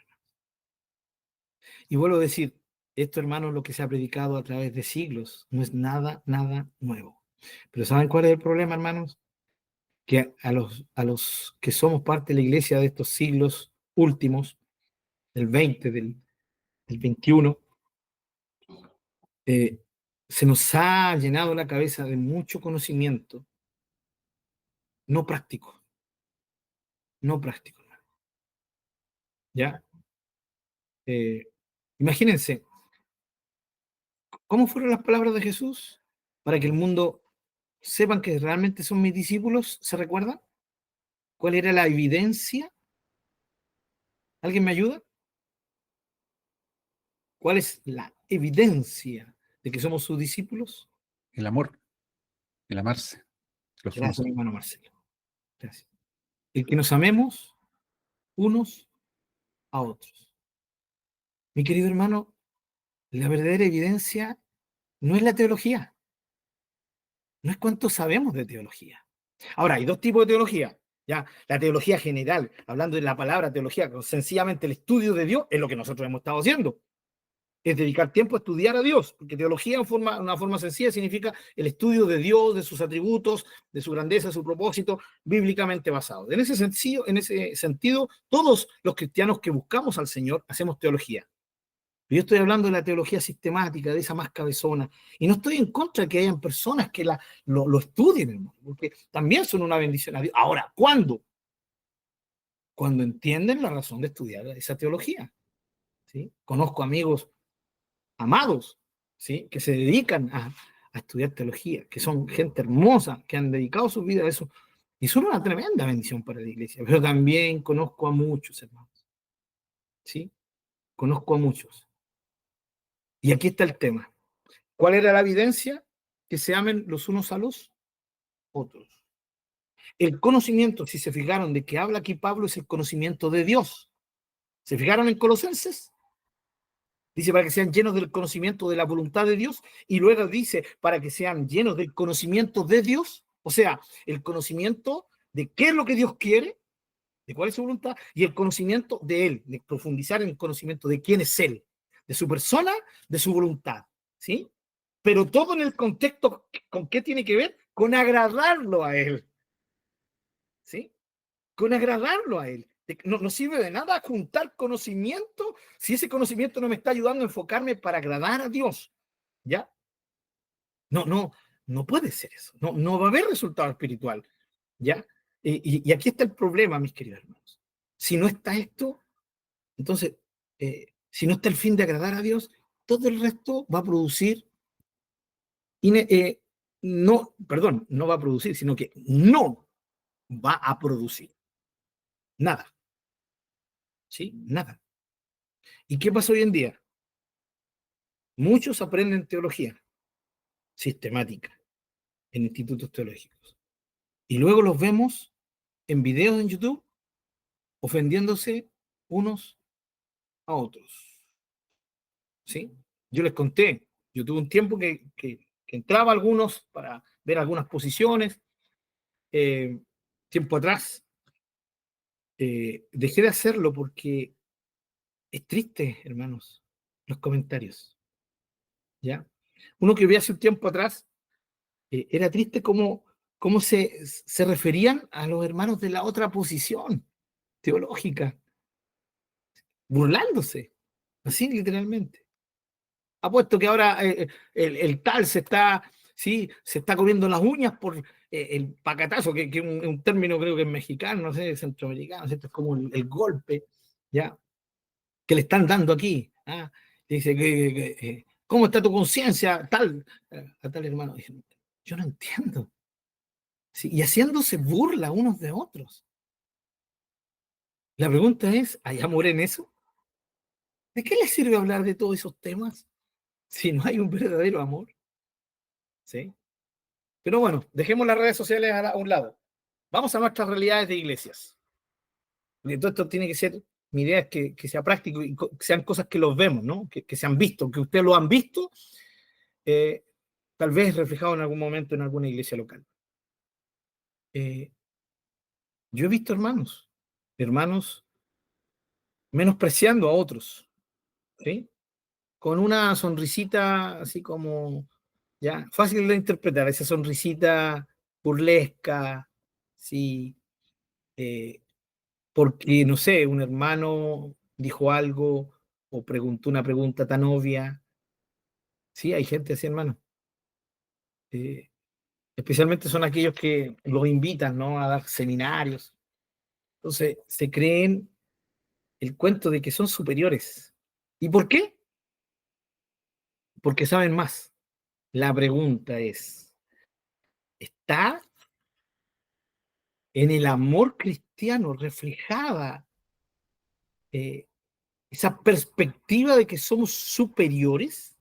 Y vuelvo a decir, esto, hermanos, lo que se ha predicado a través de siglos, no es nada, nada nuevo. Pero ¿saben cuál es el problema, hermanos? Que a los que somos parte de la iglesia de estos siglos últimos, del 20, del 21, se nos ha llenado la cabeza de mucho conocimiento no práctico, no práctico, hermano. ¿Ya? Imagínense, ¿cómo fueron las palabras de Jesús para que el mundo sepan que realmente son mis discípulos? ¿Se recuerdan? ¿Cuál era la evidencia? ¿Alguien me ayuda? ¿Cuál es la evidencia de que somos sus discípulos?
El amor, el amarse. Los unos
Gracias, mi hermano Marcelo. Gracias. El que nos amemos unos a otros. Mi querido hermano, la verdadera evidencia no es la teología, no es cuánto sabemos de teología. Ahora, hay dos tipos de teología. Ya, la teología general, hablando de la palabra teología, sencillamente el estudio de Dios, es lo que nosotros hemos estado haciendo. Es dedicar tiempo a estudiar a Dios, porque teología una forma sencilla significa el estudio de Dios, de sus atributos, de su grandeza, de su propósito, bíblicamente basado. En ese sentido, todos los cristianos que buscamos al Señor hacemos teología. Yo estoy hablando de la teología sistemática, de esa más cabezona, y no estoy en contra de que hayan personas que lo estudien, hermano, porque también son una bendición a Dios. Ahora, ¿cuándo? Cuando entienden la razón de estudiar esa teología. ¿Sí? Conozco amigos amados, ¿sí? Que se dedican a estudiar teología, que son gente hermosa, que han dedicado su vida a eso, y son una tremenda bendición para la iglesia. Pero también conozco a muchos, hermanos, ¿sí? Conozco a muchos. Y aquí está el tema. ¿Cuál era la evidencia? Que se amen los unos a los otros. El conocimiento, si se fijaron de que habla aquí Pablo, es el conocimiento de Dios. ¿Se fijaron en Colosenses? Dice para que sean llenos del conocimiento de la voluntad de Dios, y luego dice para que sean llenos del conocimiento de Dios, o sea, el conocimiento de qué es lo que Dios quiere, de cuál es su voluntad, y el conocimiento de Él, de profundizar en el conocimiento de quién es Él, de su persona, de su voluntad, ¿sí? Pero todo en el contexto, ¿con qué tiene que ver? Con agradarlo a Él, ¿sí? Con agradarlo a Él. No sirve de nada juntar conocimiento si ese conocimiento no me está ayudando a enfocarme para agradar a Dios, ¿ya? No puede ser eso. No va a haber resultado espiritual, ¿ya? Y aquí está el problema, mis queridos hermanos. Si no está esto, entonces, si no está el fin de agradar a Dios, todo el resto va a producir, no va a producir, sino que no va a producir nada. ¿Sí? Nada. ¿Y qué pasa hoy en día? Muchos aprenden teología sistemática en institutos teológicos. Y luego los vemos en videos en YouTube ofendiéndose unos a otros. ¿Sí? Yo les conté, yo tuve un tiempo que entraba a algunos para ver algunas posiciones. Tiempo atrás dejé de hacerlo porque es triste, hermanos, los comentarios. ¿Ya? Uno que vi hace un tiempo atrás, era triste cómo se referían a los hermanos de la otra posición teológica, burlándose, así literalmente. Apuesto que ahora el tal sí, se está comiendo las uñas por el pacatazo, que es un término creo que es mexicano, no sé, centroamericano, ¿cierto? Es como el golpe, ¿ya? Que le están dando aquí. ¿Ah? Dice ¿cómo está tu conciencia? Tal, a tal hermano. Dice, yo no entiendo. Sí, y haciéndose burla unos de otros. La pregunta es, ¿hay amor en eso? ¿De qué le sirve hablar de todos esos temas si no hay un verdadero amor? ¿Sí? Pero bueno, dejemos las redes sociales a un lado. Vamos a nuestras realidades de iglesias. Y todo esto tiene que ser, mi idea es que sea práctico y que sean cosas que los vemos, ¿no? Que se han visto, que ustedes lo han visto, tal vez reflejado en algún momento en alguna iglesia local. Yo he visto hermanos menospreciando a otros, ¿sí? Con una sonrisita así como, ya, fácil de interpretar, esa sonrisita burlesca, sí, porque, no sé, un hermano dijo algo o preguntó una pregunta tan obvia. Sí, hay gente así, hermano. Eh, Especialmente son aquellos que los invitan, ¿no? A dar seminarios. Entonces, se creen el cuento de que son superiores. ¿Y por qué? Porque saben más. La pregunta es, ¿está en el amor cristiano reflejada esa perspectiva de que somos superiores?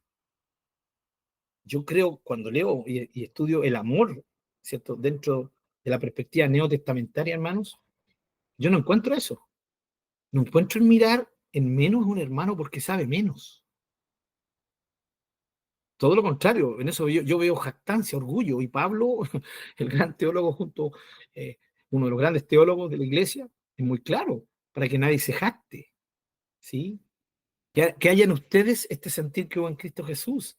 Yo creo, cuando leo y estudio el amor, ¿cierto? Dentro de la perspectiva neotestamentaria, hermanos, yo no encuentro eso. No encuentro en mirar en menos a un hermano porque sabe menos. Todo lo contrario, en eso yo veo jactancia, orgullo. Y Pablo, el gran teólogo uno de los grandes teólogos de la iglesia, es muy claro, para que nadie se jacte, ¿sí? Que haya en ustedes este sentir que hubo en Cristo Jesús,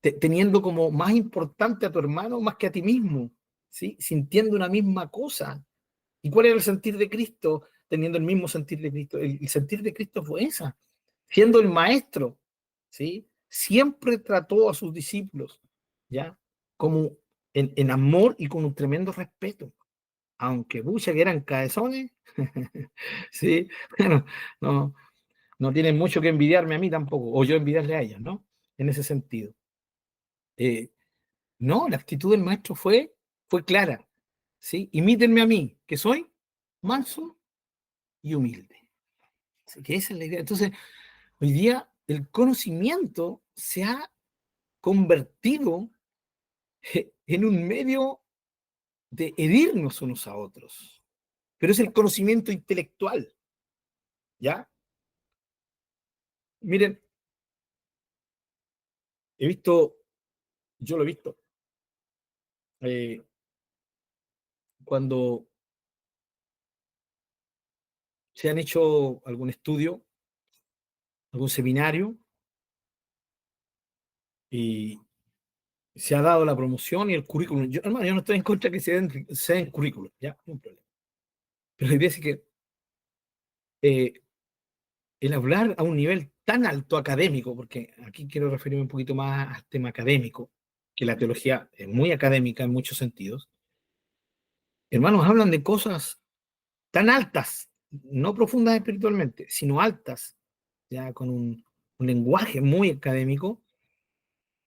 teniendo como más importante a tu hermano más que a ti mismo, ¿sí? Sintiendo una misma cosa. ¿Y cuál era el sentir de Cristo? Teniendo el mismo sentir de Cristo. El sentir de Cristo fue esa, siendo el maestro, ¿sí? Siempre trató a sus discípulos, ¿ya? Como en amor y con un tremendo respeto. Aunque muchas que eran cabezones, ¿sí? Bueno, no tienen mucho que envidiarme a mí tampoco, o yo envidiarle a ellos, ¿no? En ese sentido. No, la actitud del maestro fue clara, ¿sí? Imítenme a mí, que soy manso y humilde. Así que esa es la idea. Entonces, hoy día el conocimiento se ha convertido en un medio de herirnos unos a otros, pero es el conocimiento intelectual, ¿ya? Miren, yo lo he visto, eh, cuando se han hecho algún estudio, algún seminario, y se ha dado la promoción y el currículum. Hermano, yo no estoy en contra de que se den currículum, ya, no hay problema. Pero la idea es que el hablar a un nivel tan alto académico, porque aquí quiero referirme un poquito más al tema académico, que la teología es muy académica en muchos sentidos, hermanos, hablan de cosas tan altas, no profundas espiritualmente, sino altas, ya con un lenguaje muy académico.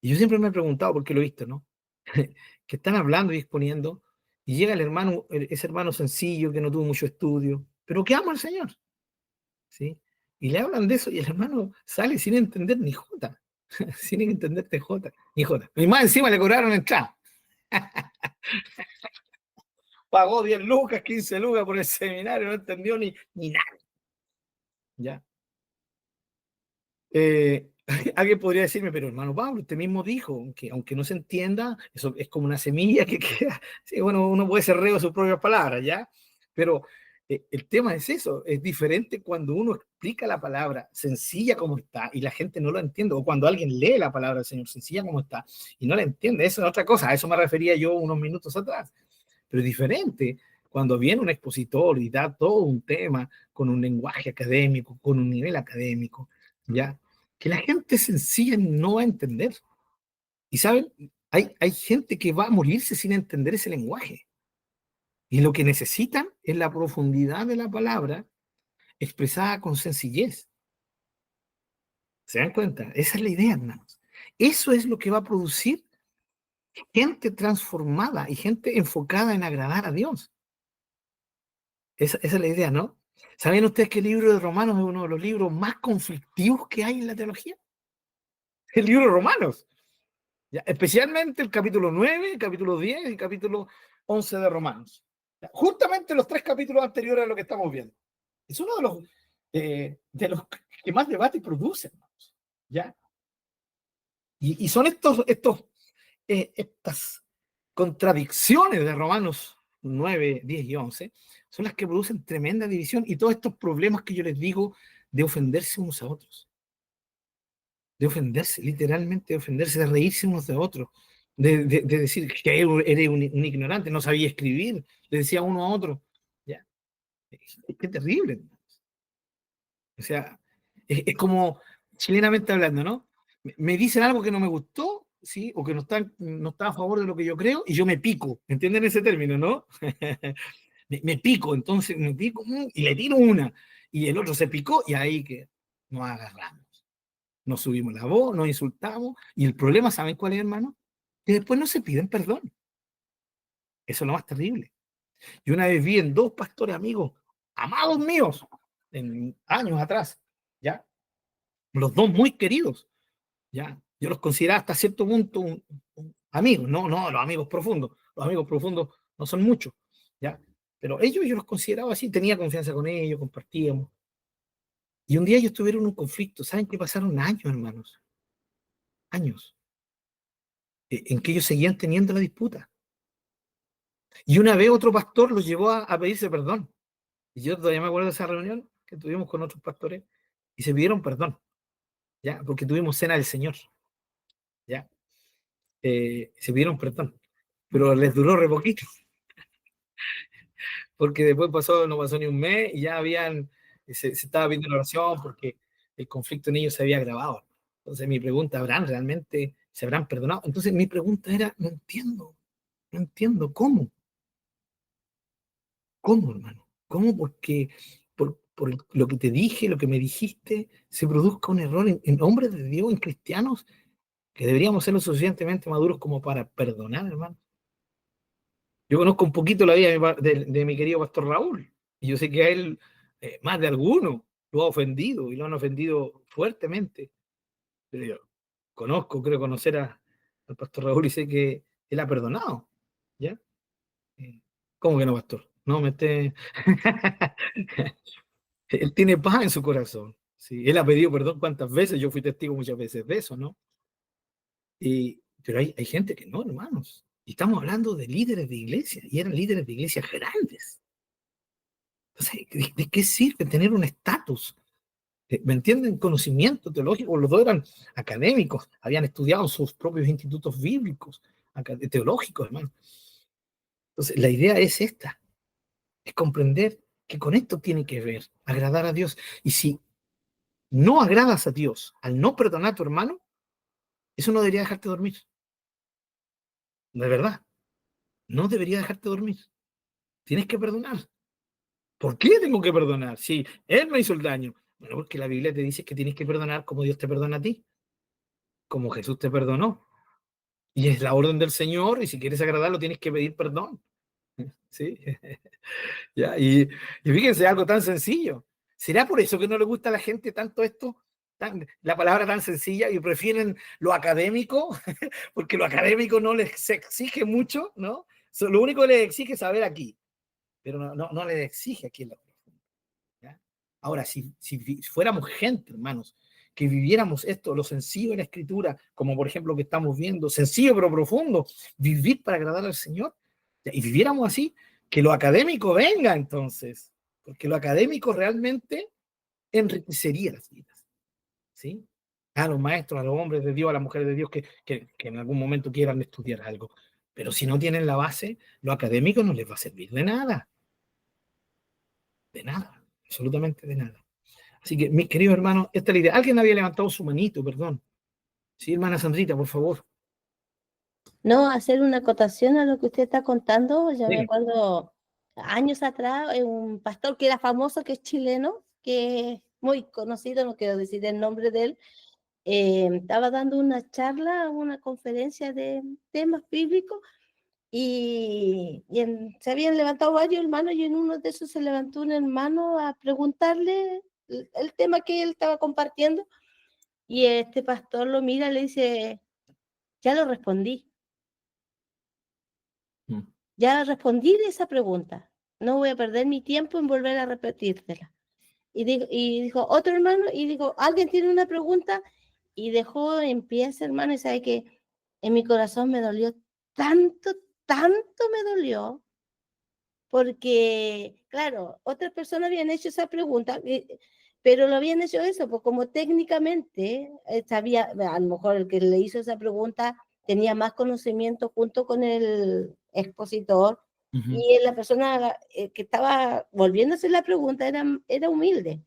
Y yo siempre me he preguntado, porque lo he visto, ¿no? Que están hablando y exponiendo, y llega el hermano, ese hermano sencillo que no tuvo mucho estudio, pero que ama al Señor, ¿sí? Y le hablan de eso y el hermano sale sin entender ni jota, sin entender jota, ni jota. Y más encima le cobraron entrada. Pagó 10 lucas, 15 lucas por el seminario, no entendió ni nada. ¿Ya? Alguien podría decirme, pero hermano Pablo, usted mismo dijo que aunque no se entienda, eso es como una semilla que queda. Sí, bueno, uno puede ser reo de sus propias palabras, ¿ya? Pero el tema es eso, es diferente cuando uno explica la palabra sencilla como está y la gente no lo entiende, o cuando alguien lee la palabra del Señor sencilla como está y no la entiende, eso es otra cosa, a eso me refería yo unos minutos atrás. Pero es diferente cuando viene un expositor y da todo un tema con un lenguaje académico, con un nivel académico, ¿ya? que la gente sencilla no va a entender. Y saben, hay gente que va a morirse sin entender ese lenguaje. Y lo que necesitan es la profundidad de la palabra expresada con sencillez. ¿Se dan cuenta? Esa es la idea, hermanos. Eso es lo que va a producir gente transformada y gente enfocada en agradar a Dios. Esa es la idea, ¿no? ¿Saben ustedes que el libro de Romanos es uno de los libros más conflictivos que hay en la teología? El libro de Romanos. ¿Ya? Especialmente el capítulo 9, el capítulo 10 y el capítulo 11 de Romanos. ¿Ya? Justamente los 3 capítulos anteriores a lo que estamos viendo. Es uno de los que más debate producen, ¿ya? Y son estas contradicciones de Romanos 9, 10 y 11, son las que producen tremenda división y todos estos problemas que yo les digo de ofenderse unos a otros. De ofenderse, literalmente de ofenderse, de reírse unos de otros, de decir que eres un ignorante, no sabía escribir, le decía uno a otro. ¿Ya? Qué terrible. O sea, es como, chilenamente hablando, ¿no? Me dicen algo que no me gustó, ¿sí? O que no está a favor de lo que yo creo, y yo me pico. ¿Entienden ese término, no? me pico, entonces me pico y le tiro una. Y el otro se picó y ahí que nos agarramos. Nos subimos la voz, nos insultamos. Y el problema, ¿saben cuál es, hermano? Que después no se piden perdón. Eso es lo más terrible. Yo una vez vi en 2 pastores amigos, amados míos, en años atrás, ¿ya? Los 2 muy queridos, ¿ya? Yo los consideraba hasta cierto punto amigos, no los amigos profundos. Los amigos profundos no son muchos, ¿ya? Pero ellos yo los consideraba así, tenía confianza con ellos, compartíamos. Y un día ellos tuvieron un conflicto. ¿Saben qué? Pasaron años, hermanos. Años. En que ellos seguían teniendo la disputa. Y una vez otro pastor los llevó a pedirse perdón. Y yo todavía me acuerdo de esa reunión que tuvimos con otros pastores y se pidieron perdón, ¿ya? Porque tuvimos cena del Señor, ¿ya? Se pidieron perdón, pero les duró re poquito, porque después no pasó ni un mes y ya se estaba pidiendo la oración porque el conflicto en ellos se había agravado. Entonces mi pregunta, se habrán perdonado? Entonces mi pregunta era, no entiendo, ¿cómo? ¿Cómo, hermano? ¿Cómo? Porque por lo que te dije, lo que me dijiste, se produzca un error en hombres de Dios, en cristianos, que deberíamos ser lo suficientemente maduros como para perdonar, hermano. Yo conozco un poquito la vida de mi querido pastor Raúl, y yo sé que a él, más de alguno, lo ha ofendido, y lo han ofendido fuertemente. Pero yo creo conocer al pastor Raúl y sé que él ha perdonado, ¿ya? ¿Cómo que no, pastor? No me esté... Él tiene paz en su corazón. ¿Sí? Él ha pedido perdón cuántas veces, yo fui testigo muchas veces de eso, ¿no? Pero hay gente que no, hermanos. Y estamos hablando de líderes de iglesia, y eran líderes de iglesias grandes. Entonces, ¿de qué sirve tener un estatus? ¿Me entienden? Conocimiento teológico. Los dos eran académicos, habían estudiado en sus propios institutos bíblicos, teológicos, hermano. Entonces, la idea es esta, es comprender que con esto tiene que ver agradar a Dios. Y si no agradas a Dios al no perdonar a tu hermano, eso no debería dejarte dormir. De verdad, no debería dejarte dormir. Tienes que perdonar. ¿Por qué tengo que perdonar? Si él me hizo el daño. Bueno, porque la Biblia te dice que tienes que perdonar como Dios te perdona a ti, como Jesús te perdonó. Y es la orden del Señor, y si quieres agradarlo, tienes que pedir perdón. ¿Sí? ¿Ya? Y fíjense, algo tan sencillo. ¿Será por eso que no le gusta a la gente tanto esto? La palabra tan sencilla y prefieren lo académico, porque lo académico no les exige mucho, ¿no? Lo único que les exige es saber aquí, pero no les exige aquí en la profunda. ¿Ya? Ahora, si fuéramos gente, hermanos, que viviéramos esto, lo sencillo de la escritura, como por ejemplo lo que estamos viendo, sencillo pero profundo, vivir para agradar al Señor, ¿ya? Y viviéramos así, que lo académico venga entonces, porque lo académico realmente enriquecería las vidas, ¿sí? A los maestros, a los hombres de Dios, a las mujeres de Dios que en algún momento quieran estudiar algo. Pero si no tienen la base, lo académico no les va a servir de nada, absolutamente de nada. Así que, mis queridos hermanos, esta es la idea. Alguien había levantado su manito, perdón. Sí, hermana Sandrita, por favor.
No, hacer una acotación a lo que usted está contando. Yo me
Sí.
acuerdo años atrás, un pastor que era famoso, que es chileno, que es muy conocido, no quiero decir el nombre de él, estaba dando una charla, una conferencia de temas bíblicos se habían levantado varios hermanos y en uno de esos se levantó un hermano a preguntarle el tema que él estaba compartiendo y este pastor lo mira y le dice, ya lo respondí. Ya respondí de esa pregunta. No voy a perder mi tiempo en volver a repetírtela. Y dijo, otro hermano, y dijo, ¿alguien tiene una pregunta? Y dejó en pie ese hermano y sabe que en mi corazón me dolió tanto, tanto me dolió, porque, claro, otras personas habían hecho esa pregunta, pero lo habían hecho eso, pues como técnicamente sabía, a lo mejor el que le hizo esa pregunta tenía más conocimiento junto con el expositor, y la persona que estaba volviéndose la pregunta era humilde.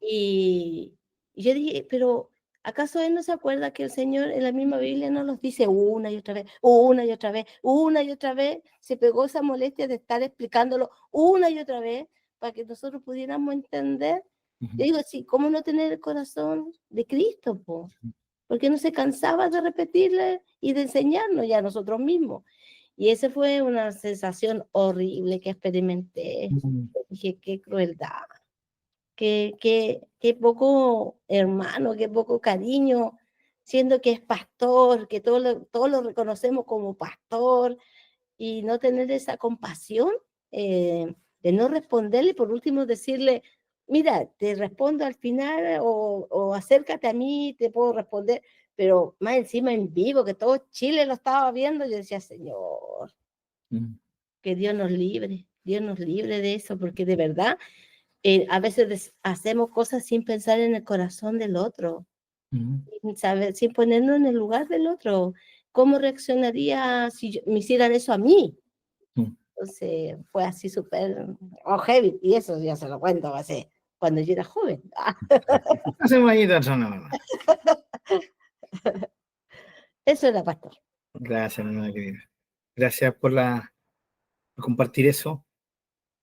Y yo dije, pero ¿acaso él no se acuerda que el Señor en la misma Biblia no nos dice una y otra vez, una y otra vez, una y otra vez? Se pegó esa molestia de estar explicándolo una y otra vez para que nosotros pudiéramos entender. Yo digo, sí, ¿cómo no tener el corazón de Cristo, po? Porque no se cansaba de repetirle y de enseñarnos ya a nosotros mismos. Y esa fue una sensación horrible que experimenté. Dije, qué crueldad, qué poco hermano, qué poco cariño, siendo que es pastor, que todos lo reconocemos como pastor, y no tener esa compasión de no responderle, por último decirle, mira, te respondo al final o acércate a mí, te puedo responder, pero más encima en vivo, que todo Chile lo estaba viendo, yo decía, Señor, que Dios nos libre de eso, porque de verdad a veces hacemos cosas sin pensar en el corazón del otro, sin ponernos en el lugar del otro. ¿Cómo reaccionaría si me hicieran eso a mí? Entonces fue así súper heavy, y eso ya se lo cuento hace cuando yo era joven.
Hace manito atrás, no.
Eso era pastor.
Gracias, hermana querida. Gracias por compartir eso.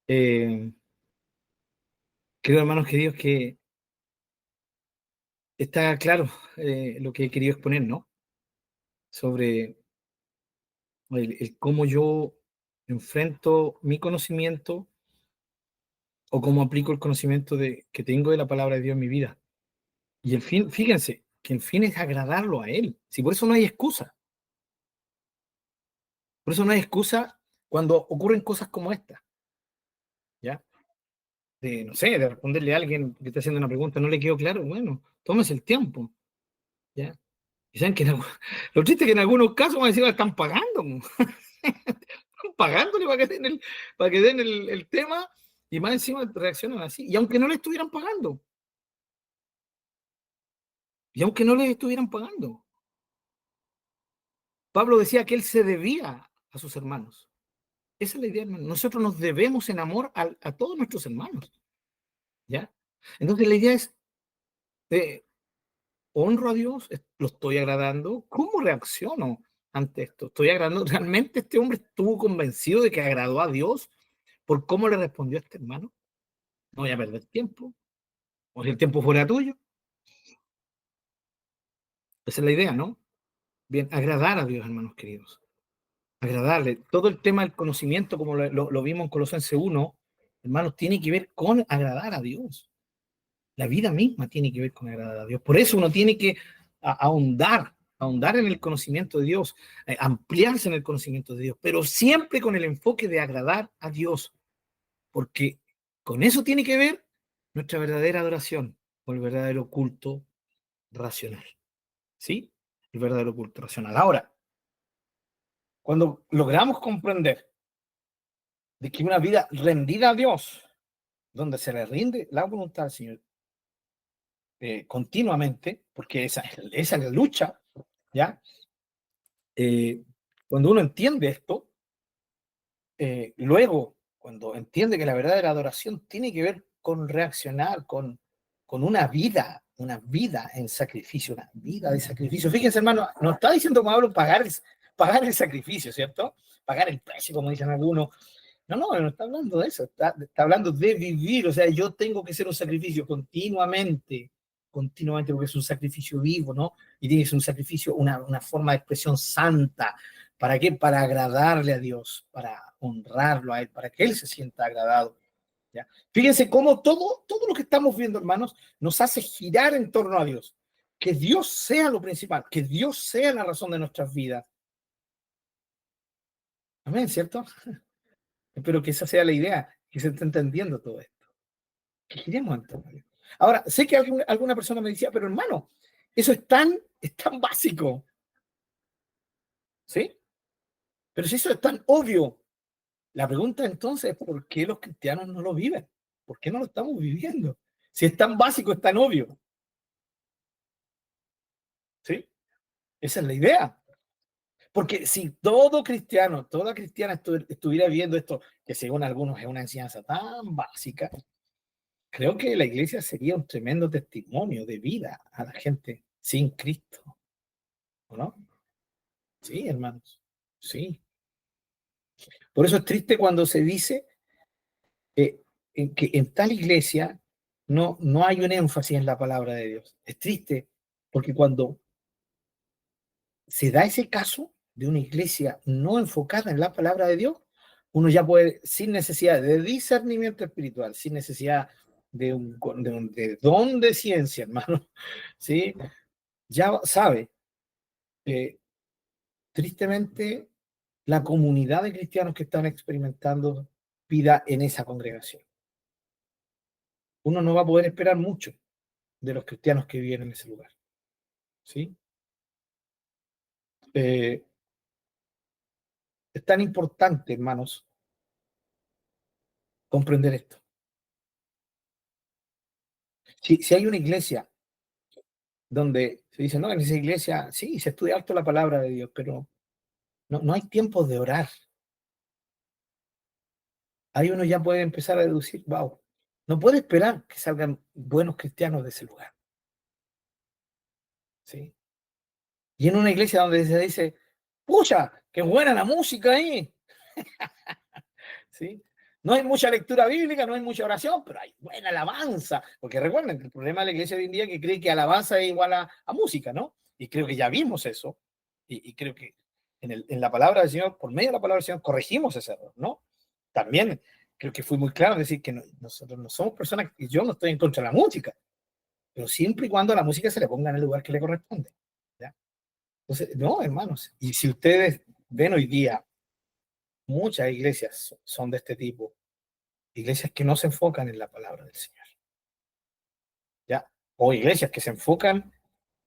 Queridos hermanos queridos, que está claro lo que he querido exponer, ¿no? Sobre el cómo yo enfrento mi conocimiento o cómo aplico el conocimiento que tengo de la palabra de Dios en mi vida. Y el fin, fíjense, que el fin es agradarlo a Él. Si por eso no hay excusa. Por eso no hay excusa cuando ocurren cosas como esta. ¿Ya? No sé, de responderle a alguien que está haciendo una pregunta, no le quedó claro, bueno, tómese el tiempo. ¿Ya? Y saben que lo triste es que en algunos casos van a decir, están pagando. Están pagándole para que den el tema, y más encima reaccionan así. Y aunque no le estuvieran pagando. Y aunque no les estuvieran pagando. Pablo decía que él se debía a sus hermanos. Esa es la idea, hermano. Nosotros nos debemos en amor a todos nuestros hermanos. ¿Ya? Entonces la idea es, honro a Dios, lo estoy agradando. ¿Cómo reacciono ante esto? ¿Estoy agradando? ¿Realmente este hombre estuvo convencido de que agradó a Dios por cómo le respondió a este hermano? No voy a perder tiempo. O si el tiempo fuera tuyo. Esa es la idea, ¿no? Bien, agradar a Dios, hermanos queridos. Agradarle. Todo el tema del conocimiento, como lo vimos en Colosenses 1, hermanos, tiene que ver con agradar a Dios. La vida misma tiene que ver con agradar a Dios. Por eso uno tiene que ahondar en el conocimiento de Dios, ampliarse en el conocimiento de Dios, pero siempre con el enfoque de agradar a Dios, porque con eso tiene que ver nuestra verdadera adoración o el verdadero culto racional. ¿Sí? El verdadero culto racional. Ahora, cuando logramos comprender de que una vida rendida a Dios, donde se le rinde la voluntad al Señor continuamente, porque esa es la lucha, ¿ya? Cuando uno entiende esto, luego, cuando entiende que la verdadera adoración tiene que ver con reaccionar, con con una vida en sacrificio, una vida de sacrificio. Fíjense, hermano, no está diciendo Pablo pagar el sacrificio, ¿cierto? Pagar el precio, como dicen algunos. No está hablando de eso, está hablando de vivir. O sea, yo tengo que ser un sacrificio continuamente, porque es un sacrificio vivo, ¿no? Y tiene que ser un sacrificio, una forma de expresión santa. ¿Para qué? Para agradarle a Dios, para honrarlo a Él, para que Él se sienta agradado. ¿Ya? Fíjense cómo todo lo que estamos viendo, hermanos, nos hace girar en torno a Dios. Que Dios sea lo principal, que Dios sea la razón de nuestras vidas. Amén, ¿cierto? Espero que esa sea la idea, que se esté entendiendo todo esto. Que giremos en torno a Dios. Ahora, sé que alguna persona me decía, pero hermano, eso es tan básico. ¿Sí? Pero si eso es tan obvio, la pregunta entonces es ¿por qué los cristianos no lo viven? ¿Por qué no lo estamos viviendo? Si es tan básico, es tan obvio. ¿Sí? Esa es la idea. Porque si todo cristiano, toda cristiana estuviera viendo esto, que según algunos es una enseñanza tan básica, creo que la iglesia sería un tremendo testimonio de vida a la gente sin Cristo. ¿O no? Sí, hermanos. Sí. Por eso es triste cuando se dice que en tal iglesia no hay un énfasis en la palabra de Dios. Es triste porque cuando se da ese caso de una iglesia no enfocada en la palabra de Dios, uno ya puede, sin necesidad de discernimiento espiritual, sin necesidad de don de ciencia, hermano, ¿sí? Ya sabe, tristemente, la comunidad de cristianos que están experimentando vida en esa congregación. Uno no va a poder esperar mucho de los cristianos que viven en ese lugar, ¿sí? Es tan importante, hermanos, comprender esto. Si hay una iglesia donde se dice, no, en esa iglesia sí, se estudia harto la palabra de Dios, pero no hay tiempos de orar. Ahí uno ya puede empezar a deducir, wow, no puede esperar que salgan buenos cristianos de ese lugar. ¿Sí? Y en una iglesia donde se dice, pucha, qué buena la música ahí. ¿Sí? No hay mucha lectura bíblica, no hay mucha oración, pero hay buena alabanza. Porque recuerden que el problema de la iglesia hoy en día es que cree que alabanza es igual a música, ¿no? Y creo que ya vimos eso. Y creo que en la palabra del Señor, por medio de la palabra del Señor, corregimos ese error, ¿no? También creo que fui muy claro en decir que nosotros no somos personas, y yo no estoy en contra de la música, pero siempre y cuando la música se le ponga en el lugar que le corresponde. ¿Ya? Entonces, no, hermanos, y si ustedes ven hoy día, muchas iglesias son de este tipo, iglesias que no se enfocan en la palabra del Señor, ¿ya? O iglesias que se enfocan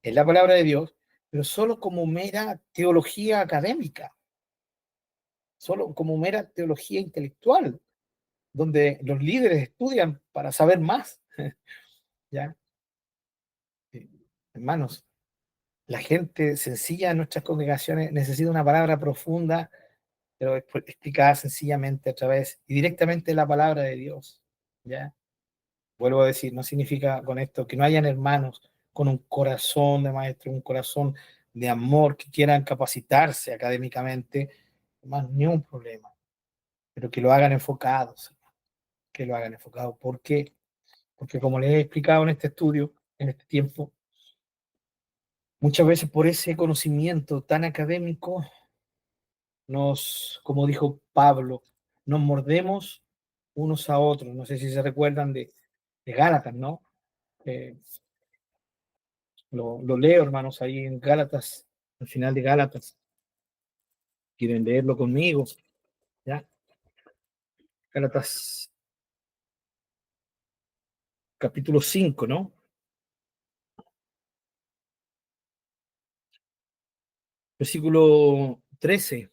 en la palabra de Dios, pero solo como mera teología académica, solo como mera teología intelectual, donde los líderes estudian para saber más, ¿ya? Hermanos, la gente sencilla en nuestras congregaciones necesita una palabra profunda, pero explicada sencillamente a través y directamente de la palabra de Dios, ¿ya? Vuelvo a decir, no significa con esto que no hayan hermanos con un corazón de maestro, un corazón de amor, que quieran capacitarse académicamente, más ni un problema, pero que lo hagan enfocados, que lo hagan enfocados. ¿Por qué? Porque como les he explicado en este estudio, en este tiempo, muchas veces por ese conocimiento tan académico, como dijo Pablo, nos mordemos unos a otros. No sé si se recuerdan de Gálatas, ¿no? Lo leo, hermanos, ahí en Gálatas, al final de Gálatas. ¿Quieren leerlo conmigo? ¿Ya? Gálatas capítulo 5, ¿no? Versículo 13.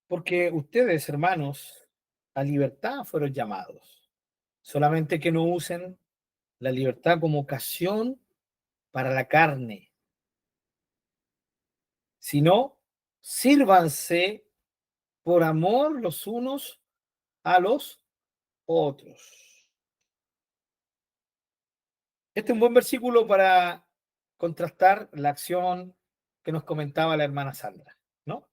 Porque ustedes, hermanos, a libertad fueron llamados. Solamente que no usen la libertad como ocasión para la carne, sino sírvanse por amor los unos a los otros. Este es un buen versículo para contrastar la acción que nos comentaba la hermana Sandra, ¿no?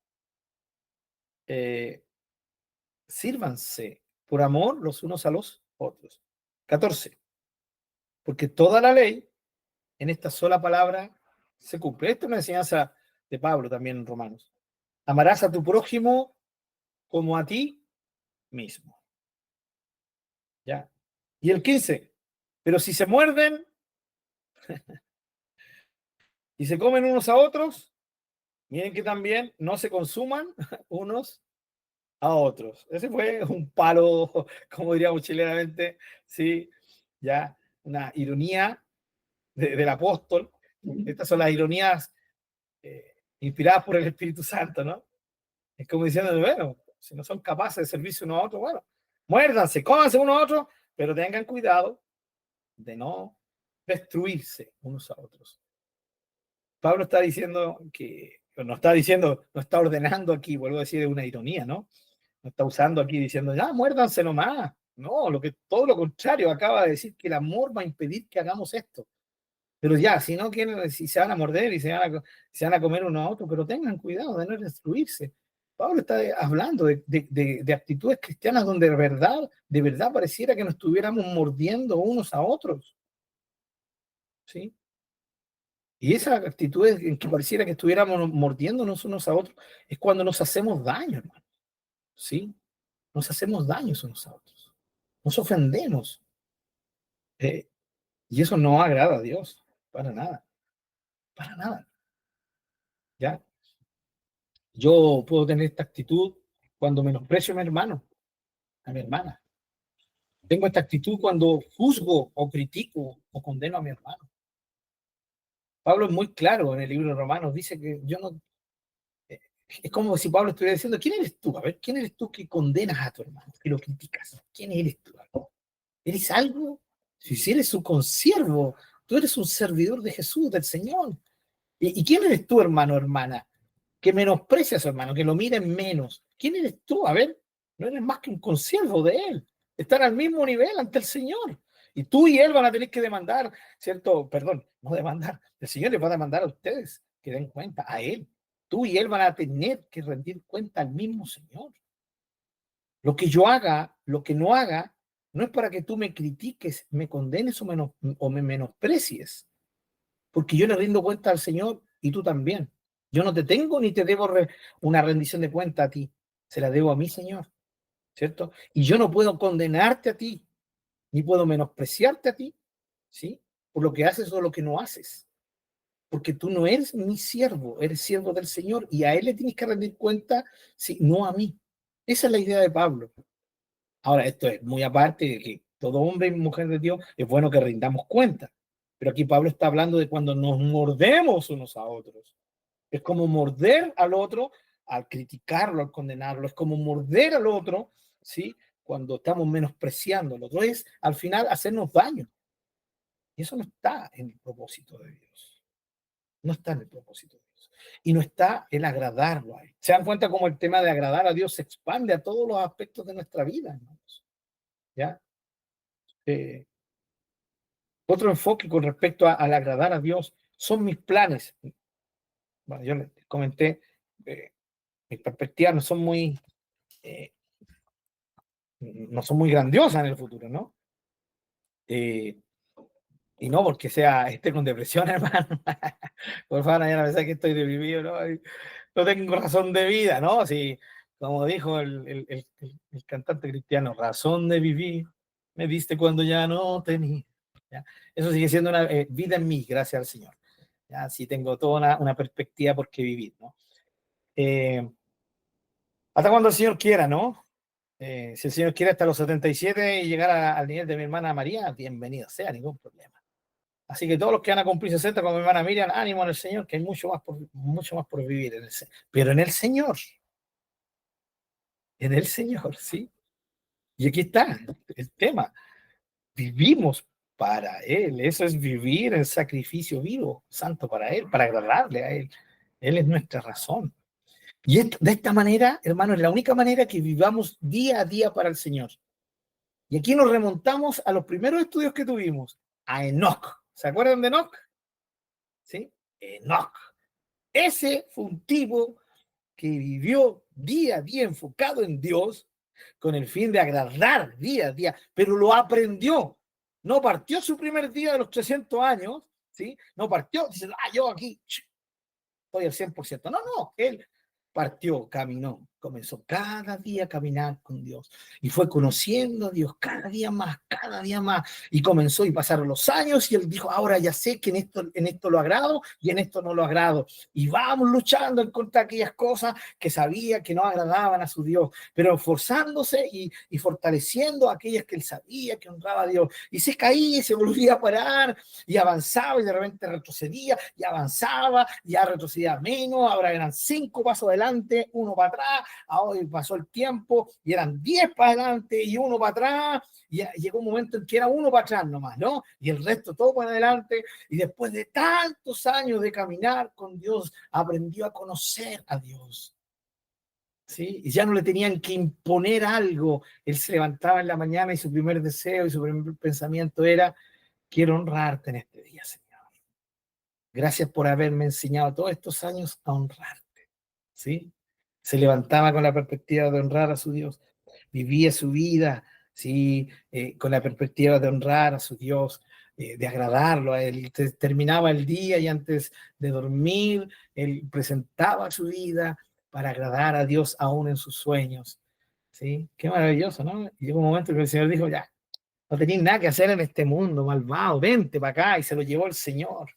Sírvanse por amor los unos a los otros. 14. Porque toda la ley en esta sola palabra se cumple. Esta es una enseñanza de Pablo también en Romanos. Amarás a tu prójimo como a ti mismo. ¿Ya? Y el 15. Pero si se muerden y se comen unos a otros, miren que también no se consuman unos a otros. Ese fue un palo, como diríamos chilenamente, sí, ya, una ironía del apóstol. Estas son las ironías inspiradas por el Espíritu Santo, ¿no? Es como diciendo, bueno, si no son capaces de servirse uno a otro, bueno, muérdanse, cómanse uno a otro, pero tengan cuidado de no destruirse unos a otros. Pablo está diciendo que, no está diciendo, no está ordenando aquí, vuelvo a decir, es una ironía, ¿no? No está usando aquí diciendo, ya, muérdanse nomás. No, todo lo contrario, acaba de decir que el amor va a impedir que hagamos esto. Pero ya, si no quieren, si se van a morder y se van a comer uno a otro, pero tengan cuidado de no destruirse. Pablo está hablando de actitudes cristianas donde de verdad pareciera que nos estuviéramos mordiendo unos a otros. ¿Sí? Y esa actitud en que pareciera que estuviéramos mordiéndonos unos a otros es cuando nos hacemos daño, hermano. ¿Sí? Nos hacemos daños unos a otros. Nos ofendemos. Y eso no agrada a Dios. Para nada. Para nada. ¿Ya? Yo puedo tener esta actitud cuando menosprecio a mi hermano, a mi hermana. Tengo esta actitud cuando juzgo o critico o condeno a mi hermano. Pablo es muy claro en el libro de Romanos. Dice que yo no... Es como si Pablo estuviera diciendo, ¿quién eres tú? A ver, ¿quién eres tú que condenas a tu hermano, que lo criticas? ¿Quién eres tú? ¿Eres algo? Si eres un consiervo, tú eres un servidor de Jesús, del Señor. ¿Y quién eres tú, hermano, hermana? Que menosprecia a su hermano, que lo miren menos. ¿Quién eres tú? A ver, no eres más que un consiervo de él. Están al mismo nivel ante el Señor. Y tú y él van a tener que demandar, ¿cierto? Perdón, no demandar. El Señor les va a demandar a ustedes que den cuenta a él. Tú y él van a tener que rendir cuenta al mismo Señor. Lo que yo haga, lo que no haga, no es para que tú me critiques, me condenes o me menosprecies, porque yo le rindo cuenta al Señor y tú también. Yo no te tengo ni te debo una rendición de cuenta a ti, se la debo a mi Señor, ¿cierto? Y yo no puedo condenarte a ti, ni puedo menospreciarte a ti, ¿sí? Por lo que haces o lo que no haces. Porque tú no eres mi siervo, eres siervo del Señor y a Él le tienes que rendir cuenta, sí, no a mí. Esa es la idea de Pablo. Ahora, esto es muy aparte de que todo hombre y mujer de Dios es bueno que rindamos cuenta. Pero aquí Pablo está hablando de cuando nos mordemos unos a otros. Es como morder al otro al criticarlo, al condenarlo. Es como morder al otro, ¿sí? Cuando estamos menospreciando al otro. Es, al final, hacernos daño. Y eso no está en el propósito de Dios. No está en el propósito de Dios. Y no está el agradarlo a Él. ¿Se dan cuenta cómo el tema de agradar a Dios se expande a todos los aspectos de nuestra vida, hermanos? ¿Ya? Otro enfoque con respecto al agradar a Dios son mis planes. Bueno, yo les comenté, mis perspectivas no son muy grandiosas en el futuro, ¿no? Y no porque esté con depresión, hermano. Por favor, ya no pensar que estoy deprimido, ¿no? No tengo razón de vida, ¿no? Si, como dijo el cantante cristiano, razón de vivir, me diste cuando ya no tenía. ¿Ya? Eso sigue siendo una vida en mí, gracias al Señor. ¿Ya? Sí tengo toda una perspectiva por qué vivir, ¿no? Hasta cuando el Señor quiera, ¿no? Si el Señor quiere hasta los 77 y llegar al nivel de mi hermana María, bienvenido sea, ningún problema. Así que todos los que van a cumplir 60 con mi hermana Miriam, ánimo en el Señor, que hay mucho más por vivir en pero en el Señor. En el Señor, ¿sí? Y aquí está el tema. Vivimos para Él. Eso es vivir en sacrificio vivo, santo para Él, para agradarle a Él. Él es nuestra razón. Y de esta manera, hermanos, es la única manera que vivamos día a día para el Señor. Y aquí nos remontamos a los primeros estudios que tuvimos, a Enoc. ¿Se acuerdan de Enoc? ¿Sí? Enoc. Ese fue un tipo que vivió día a día enfocado en Dios con el fin de agradar día a día, pero lo aprendió. No partió su primer día de los 300 años, ¿sí? No partió, dice, yo aquí estoy al 100%. No, no, él partió, caminó, comenzó cada día a caminar con Dios y fue conociendo a Dios cada día más, y comenzó y pasaron los años y él dijo, ahora ya sé que en esto lo agrado y en esto no lo agrado y vamos luchando en contra de aquellas cosas que sabía que no agradaban a su Dios, pero esforzándose y fortaleciendo aquellas que él sabía que honraba a Dios, y se caía y se volvía a parar y avanzaba y de repente retrocedía y avanzaba, ya retrocedía menos, ahora eran 5 pasos adelante, 1 para atrás, ahora pasó el tiempo y eran 10 para adelante y 1 para atrás, y llegó un momento en que era 1 para atrás nomás, ¿no? Y el resto todo para adelante, y después de tantos años de caminar con Dios, aprendió a conocer a Dios. ¿Sí? Y ya no le tenían que imponer algo. Él se levantaba en la mañana y su primer deseo y su primer pensamiento era, quiero honrarte en este día, Señor. Gracias por haberme enseñado todos estos años a honrarte. ¿Sí? Se levantaba con la perspectiva de honrar a su Dios. Vivía su vida, ¿sí? Con la perspectiva de honrar a su Dios, de agradarlo a él. Terminaba el día y antes de dormir, él presentaba su vida para agradar a Dios aún en sus sueños. ¿Sí? Qué maravilloso, ¿no? Y llegó un momento que el Señor dijo, ya, no tenéis nada que hacer en este mundo malvado, vente para acá, y se lo llevó el Señor,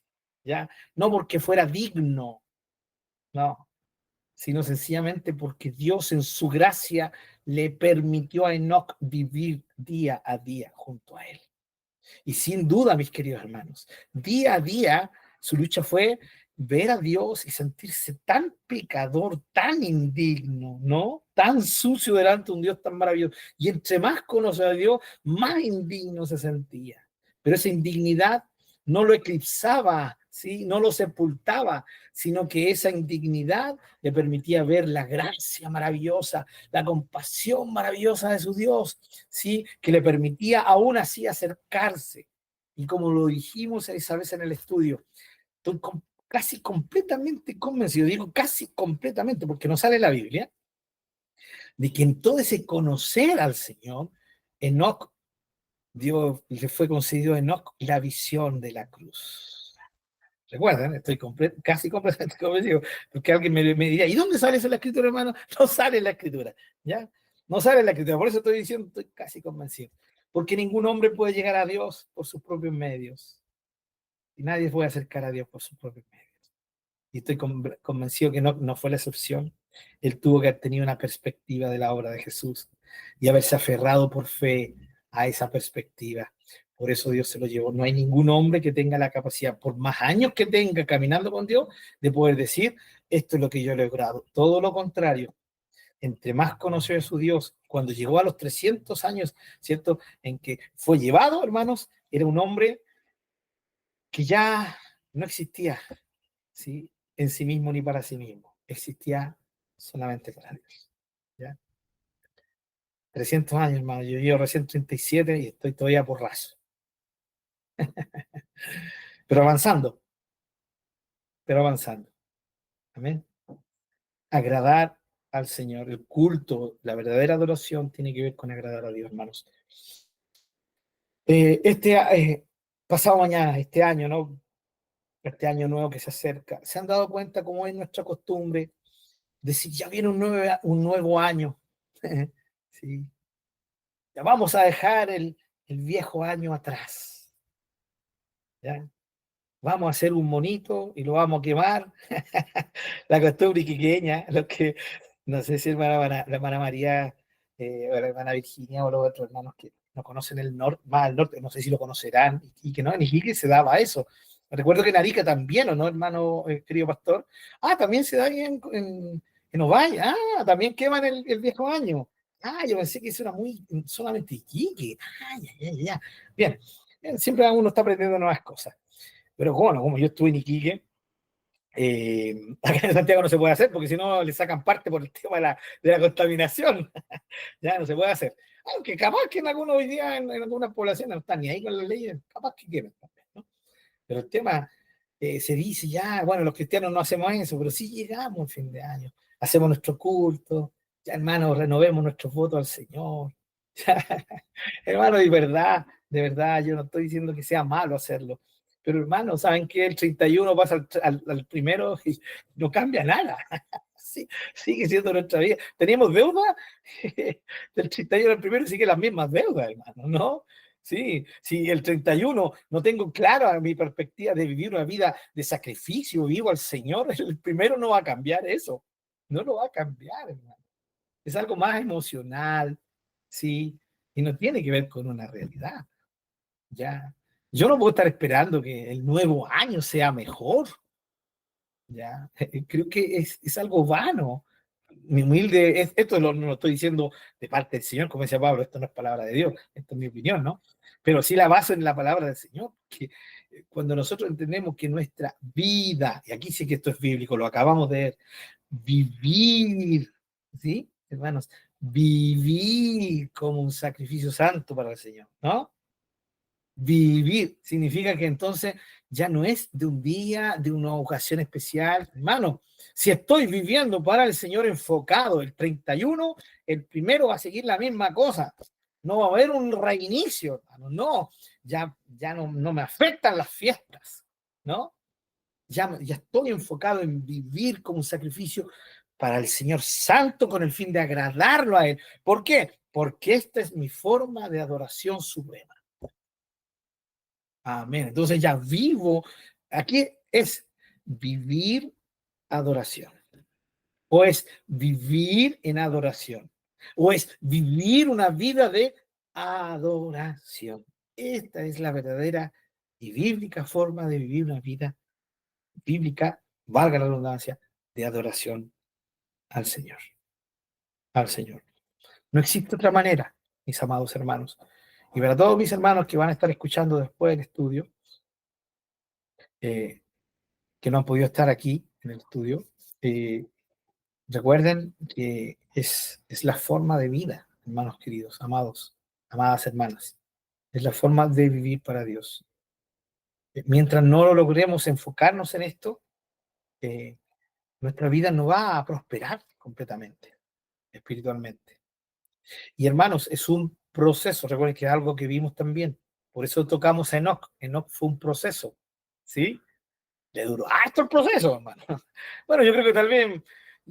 ¿ya? No porque fuera digno, no, sino sencillamente porque Dios en su gracia le permitió a Enoc vivir día a día junto a él. Y sin duda, mis queridos hermanos, día a día su lucha fue ver a Dios y sentirse tan pecador, tan indigno, ¿no? Tan sucio delante de un Dios tan maravilloso. Y entre más conoce a Dios, más indigno se sentía. Pero esa indignidad no lo eclipsaba, ¿sí? No lo sepultaba, sino que esa indignidad le permitía ver la gracia maravillosa, la compasión maravillosa de su Dios, ¿sí? Que le permitía aún así acercarse. Y como lo dijimos esa vez en el estudio, estoy casi completamente convencido, digo casi completamente, porque no sale en la Biblia, de que en todo ese conocer al Señor, Enoc, Dios le fue concedido a Enoc la visión de la cruz. Recuerden, estoy casi completamente convencido, porque alguien me diría, ¿y dónde sale eso en la Escritura, hermano? No sale en la Escritura, ¿ya? No sale en la Escritura, por eso estoy diciendo, estoy casi convencido. Porque ningún hombre puede llegar a Dios por sus propios medios. Y nadie puede acercar a Dios por sus propios medios. Y estoy convencido que no fue la excepción. Él tuvo que haber tenido una perspectiva de la obra de Jesús y haberse aferrado por fe a esa perspectiva. Por eso Dios se lo llevó. No hay ningún hombre que tenga la capacidad, por más años que tenga caminando con Dios, de poder decir, esto es lo que yo he logrado. Todo lo contrario. Entre más conoció a su Dios, cuando llegó a los 300 años, ¿cierto? En que fue llevado, hermanos, era un hombre que ya no existía, ¿sí? En sí mismo ni para sí mismo. Existía solamente para Dios. ¿Ya? 300 años, hermano. Yo llevo recién 37 y estoy todavía por raso. Pero avanzando. Pero avanzando. Amén. Agradar al Señor. El culto, la verdadera adoración tiene que ver con agradar a Dios, hermanos. Pasado mañana, este año, ¿no? Este año nuevo que se acerca, ¿se han dado cuenta cómo es nuestra costumbre? Decir, ya viene un nuevo año. Sí. Ya vamos a dejar el viejo año atrás. ¿Ya? Vamos a hacer un monito y lo vamos a quemar. La costumbre iquiqueña, lo que, no sé si la hermana María o la hermana Virginia o los otros hermanos que no conocen el norte, más al norte, no sé si lo conocerán, y que no, en Iquique se daba eso. Recuerdo que en Arica también, ¿o no, hermano querido pastor? También se da ahí en Ovalle. También queman el viejo año. Yo pensé que eso era muy solamente Iquique. Ya. Bien, siempre uno está aprendiendo nuevas cosas. Pero bueno, como yo estuve en Iquique, Acá en Santiago no se puede hacer porque si no le sacan parte por el tema de la contaminación. Ya no se puede hacer. Aunque capaz que en algunos hoy día, en algunas poblaciones no están ni ahí con las leyes, capaz que quieren también, ¿no? Pero el tema se dice ya, bueno, los cristianos no hacemos eso, pero sí llegamos al fin de año, hacemos nuestro culto, ya hermanos, renovemos nuestros votos al Señor. Hermano, de verdad, yo no estoy diciendo que sea malo hacerlo, pero hermano, ¿saben qué? El 31 pasa al primero y no cambia nada. Sí, sigue siendo nuestra vida. ¿Teníamos deuda? Del 31 al primero sigue las mismas deudas, hermano, ¿no? Sí, si el 31 no tengo clara mi perspectiva de vivir una vida de sacrificio, vivo al Señor, el primero no va a cambiar eso. No lo va a cambiar, hermano. Es algo más emocional, ¿sí? Y no tiene que ver con una realidad, ¿ya? Yo no puedo estar esperando que el nuevo año sea mejor, ¿ya? Creo que es algo vano. Mi humilde, esto no lo estoy diciendo de parte del Señor, como decía Pablo, esto no es palabra de Dios, esto es mi opinión, ¿no? Pero sí la baso en la palabra del Señor, que cuando nosotros entendemos que nuestra vida, y aquí sí que esto es bíblico, lo acabamos de ver, vivir, ¿sí? Hermanos, vivir como un sacrificio santo para el Señor, ¿no? Vivir significa que entonces ya no es de un día, de una ocasión especial. Hermano, si estoy viviendo para el Señor enfocado el 31, el primero va a seguir la misma cosa. No va a haber un reinicio, hermano. No, ya no me afectan las fiestas, ¿no? Ya estoy enfocado en vivir como un sacrificio para el Señor Santo con el fin de agradarlo a Él. ¿Por qué? Porque esta es mi forma de adoración suprema. Amén. Entonces ya vivo, aquí es vivir adoración, o es vivir en adoración, o es vivir una vida de adoración. Esta es la verdadera y bíblica forma de vivir una vida bíblica, valga la redundancia, de adoración al Señor. Al Señor. No existe otra manera, mis amados hermanos. Y para todos mis hermanos que van a estar escuchando después del estudio, que no han podido estar aquí en el estudio, recuerden que es la forma de vida, hermanos queridos, amados, amadas hermanas. Es la forma de vivir para Dios. Mientras no lo logremos enfocarnos en esto, nuestra vida no va a prosperar completamente, espiritualmente. Y hermanos, es un proceso, recuerden que es algo que vimos también. Por eso tocamos a Enoch. Enoch fue un proceso, ¿sí? Le duró harto el proceso, hermano. Bueno, yo creo que tal vez,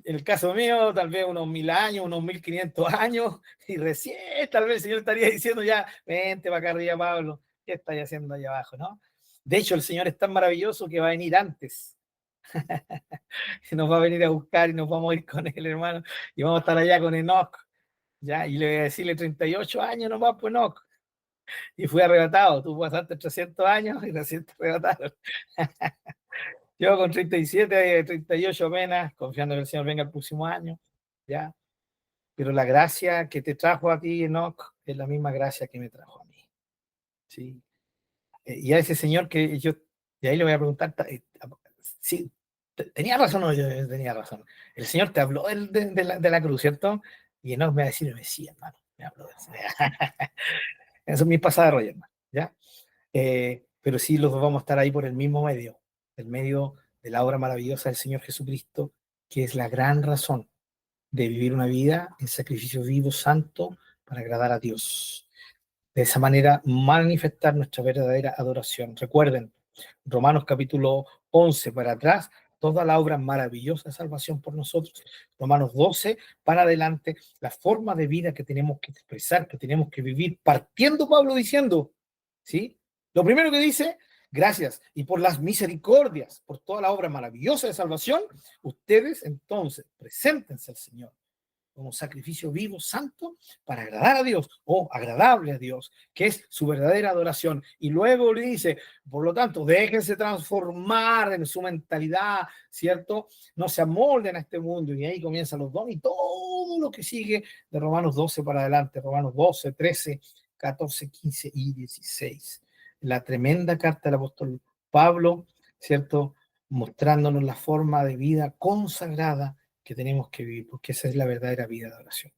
en el caso mío, tal vez unos 1000 años, unos 1500 años, y recién tal vez el Señor estaría diciendo ya, vente para acá arriba, Pablo, ¿qué estáis haciendo allá abajo, no? De hecho, el Señor es tan maravilloso que va a venir antes. Nos va a venir a buscar y nos vamos a ir con él, hermano, y vamos a estar allá con Enoch, ¿ya? Y le voy a decirle 38 años nomás, pues Enoch. Y fui arrebatado, tú pasaste 300 años y recién te arrebataron. Yo con 37, 38 apenas, confiando que el Señor venga el próximo año, ¿ya? Pero la gracia que te trajo a ti, Enoch, es la misma gracia que me trajo a mí, ¿sí? Y a ese Señor que yo, de ahí le voy a preguntar, sí, tenía razón o yo tenía razón. El Señor te habló de la cruz, ¿cierto? Y Enoch me va a decir, sí, hermano, me habló de eso. Eso es mi pasada de rollo, hermano, ¿ya? Pero sí los dos vamos a estar ahí por el mismo medio, el medio de la obra maravillosa del Señor Jesucristo, que es la gran razón de vivir una vida en sacrificio vivo, santo, para agradar a Dios. De esa manera manifestar nuestra verdadera adoración. Recuerden, Romanos capítulo 11 para atrás, toda la obra maravillosa de salvación por nosotros. Romanos 12 para adelante, la forma de vida que tenemos que expresar, que tenemos que vivir, partiendo Pablo diciendo, ¿sí? Lo primero que dice, gracias, y por las misericordias, por toda la obra maravillosa de salvación, ustedes entonces preséntense al Señor como sacrificio vivo, santo, para agradar a Dios o agradable a Dios, que es su verdadera adoración. Y luego le dice, por lo tanto, déjense transformar en su mentalidad, ¿cierto? No se amolden a este mundo. Y ahí comienzan los dones y todo lo que sigue de Romanos 12 para adelante, Romanos 12, 13, 14, 15 y 16. La tremenda carta del apóstol Pablo, ¿cierto? mostrándonos la forma de vida consagrada que tenemos que vivir, porque esa es la verdadera vida de oración.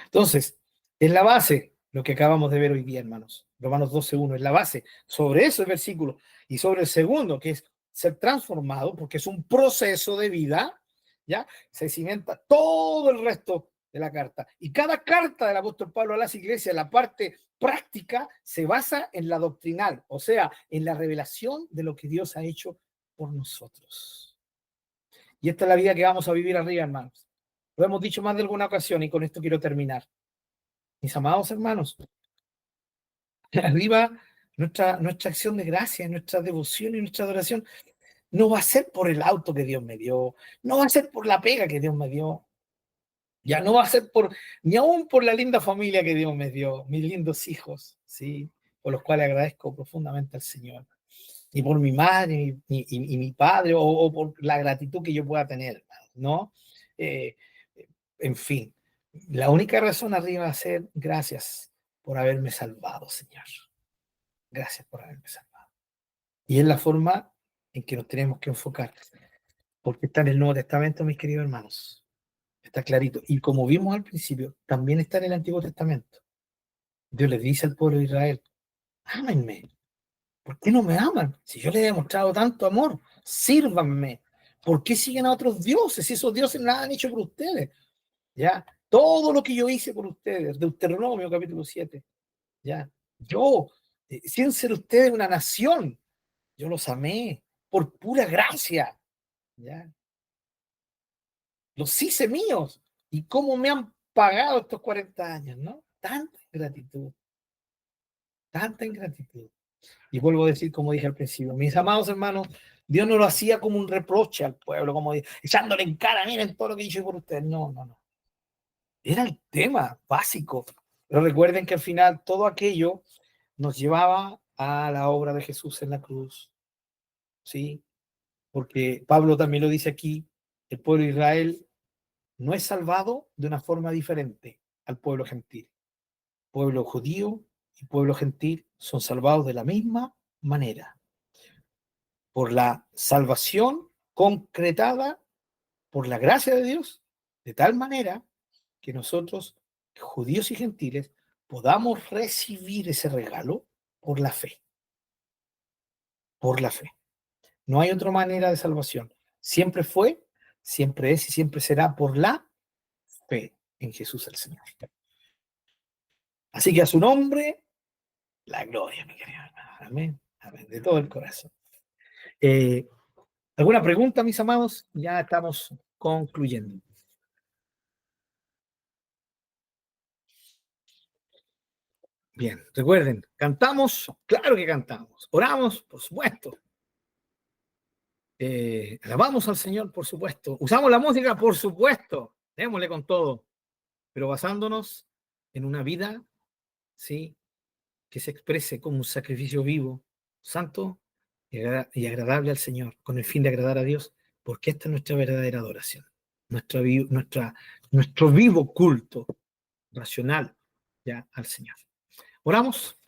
Entonces, es la base lo que acabamos de ver hoy día, hermanos. Romanos 12:1 es la base. Sobre eso el versículo. Y sobre el segundo, que es ser transformado, porque es un proceso de vida, ¿ya? Se cimenta todo el resto de la carta. Y cada carta del apóstol Pablo a las iglesias, la parte práctica, se basa en la doctrinal, o sea, en la revelación de lo que Dios ha hecho por nosotros. Y esta es la vida que vamos a vivir arriba, hermanos. Lo hemos dicho más de alguna ocasión y con esto quiero terminar. Mis amados hermanos, arriba nuestra acción de gracia, nuestra devoción y nuestra adoración no va a ser por el auto que Dios me dio, no va a ser por la pega que Dios me dio, ya no va a ser ni aún por la linda familia que Dios me dio, mis lindos hijos, ¿sí? Por los cuales agradezco profundamente al Señor, ni por mi madre y mi padre, o por la gratitud que yo pueda tener, ¿no? En fin, la única razón arriba va a ser gracias por haberme salvado, Señor. Gracias por haberme salvado. Y es la forma en que nos tenemos que enfocar, porque está en el Nuevo Testamento, mis queridos hermanos. Está clarito. Y como vimos al principio, también está en el Antiguo Testamento. Dios les dice al pueblo de Israel, ámenme. ¿Por qué no me aman? Si yo les he demostrado tanto amor, sírvanme. ¿Por qué siguen a otros dioses? Si esos dioses nada han hecho por ustedes. Ya, todo lo que yo hice por ustedes, Deuteronomio capítulo 7, ya, yo, sin ser ustedes una nación, yo los amé por pura gracia, ya, los hice míos, y cómo me han pagado estos 40 años, ¿no? Tanta ingratitud. Y vuelvo a decir, como dije al principio, mis amados hermanos, Dios no lo hacía como un reproche al pueblo, como echándole en cara, miren todo lo que hice por ustedes, no. Era el tema básico. Pero recuerden que al final todo aquello nos llevaba a la obra de Jesús en la cruz. ¿Sí? Porque Pablo también lo dice aquí, el pueblo de Israel no es salvado de una forma diferente al pueblo gentil. Pueblo judío y pueblo gentil son salvados de la misma manera. Por la salvación concretada por la gracia de Dios, de tal manera que nosotros, judíos y gentiles, podamos recibir ese regalo por la fe. Por la fe. No hay otra manera de salvación. Siempre fue, siempre es y siempre será por la fe en Jesús el Señor. Así que a su nombre, la gloria, mi querido hermano. Amén. Amén. De todo el corazón. ¿Alguna pregunta, mis amados? Ya estamos concluyendo. Bien, recuerden, ¿cantamos? Claro que cantamos. ¿Oramos? Por supuesto. Alabamos al Señor, por supuesto. ¿Usamos la música? Por supuesto. Démosle con todo. Pero basándonos en una vida, ¿sí?, que se exprese como un sacrificio vivo, santo y agradable al Señor, con el fin de agradar a Dios, porque esta es nuestra verdadera adoración. Nuestro vivo culto racional ya al Señor. Oramos.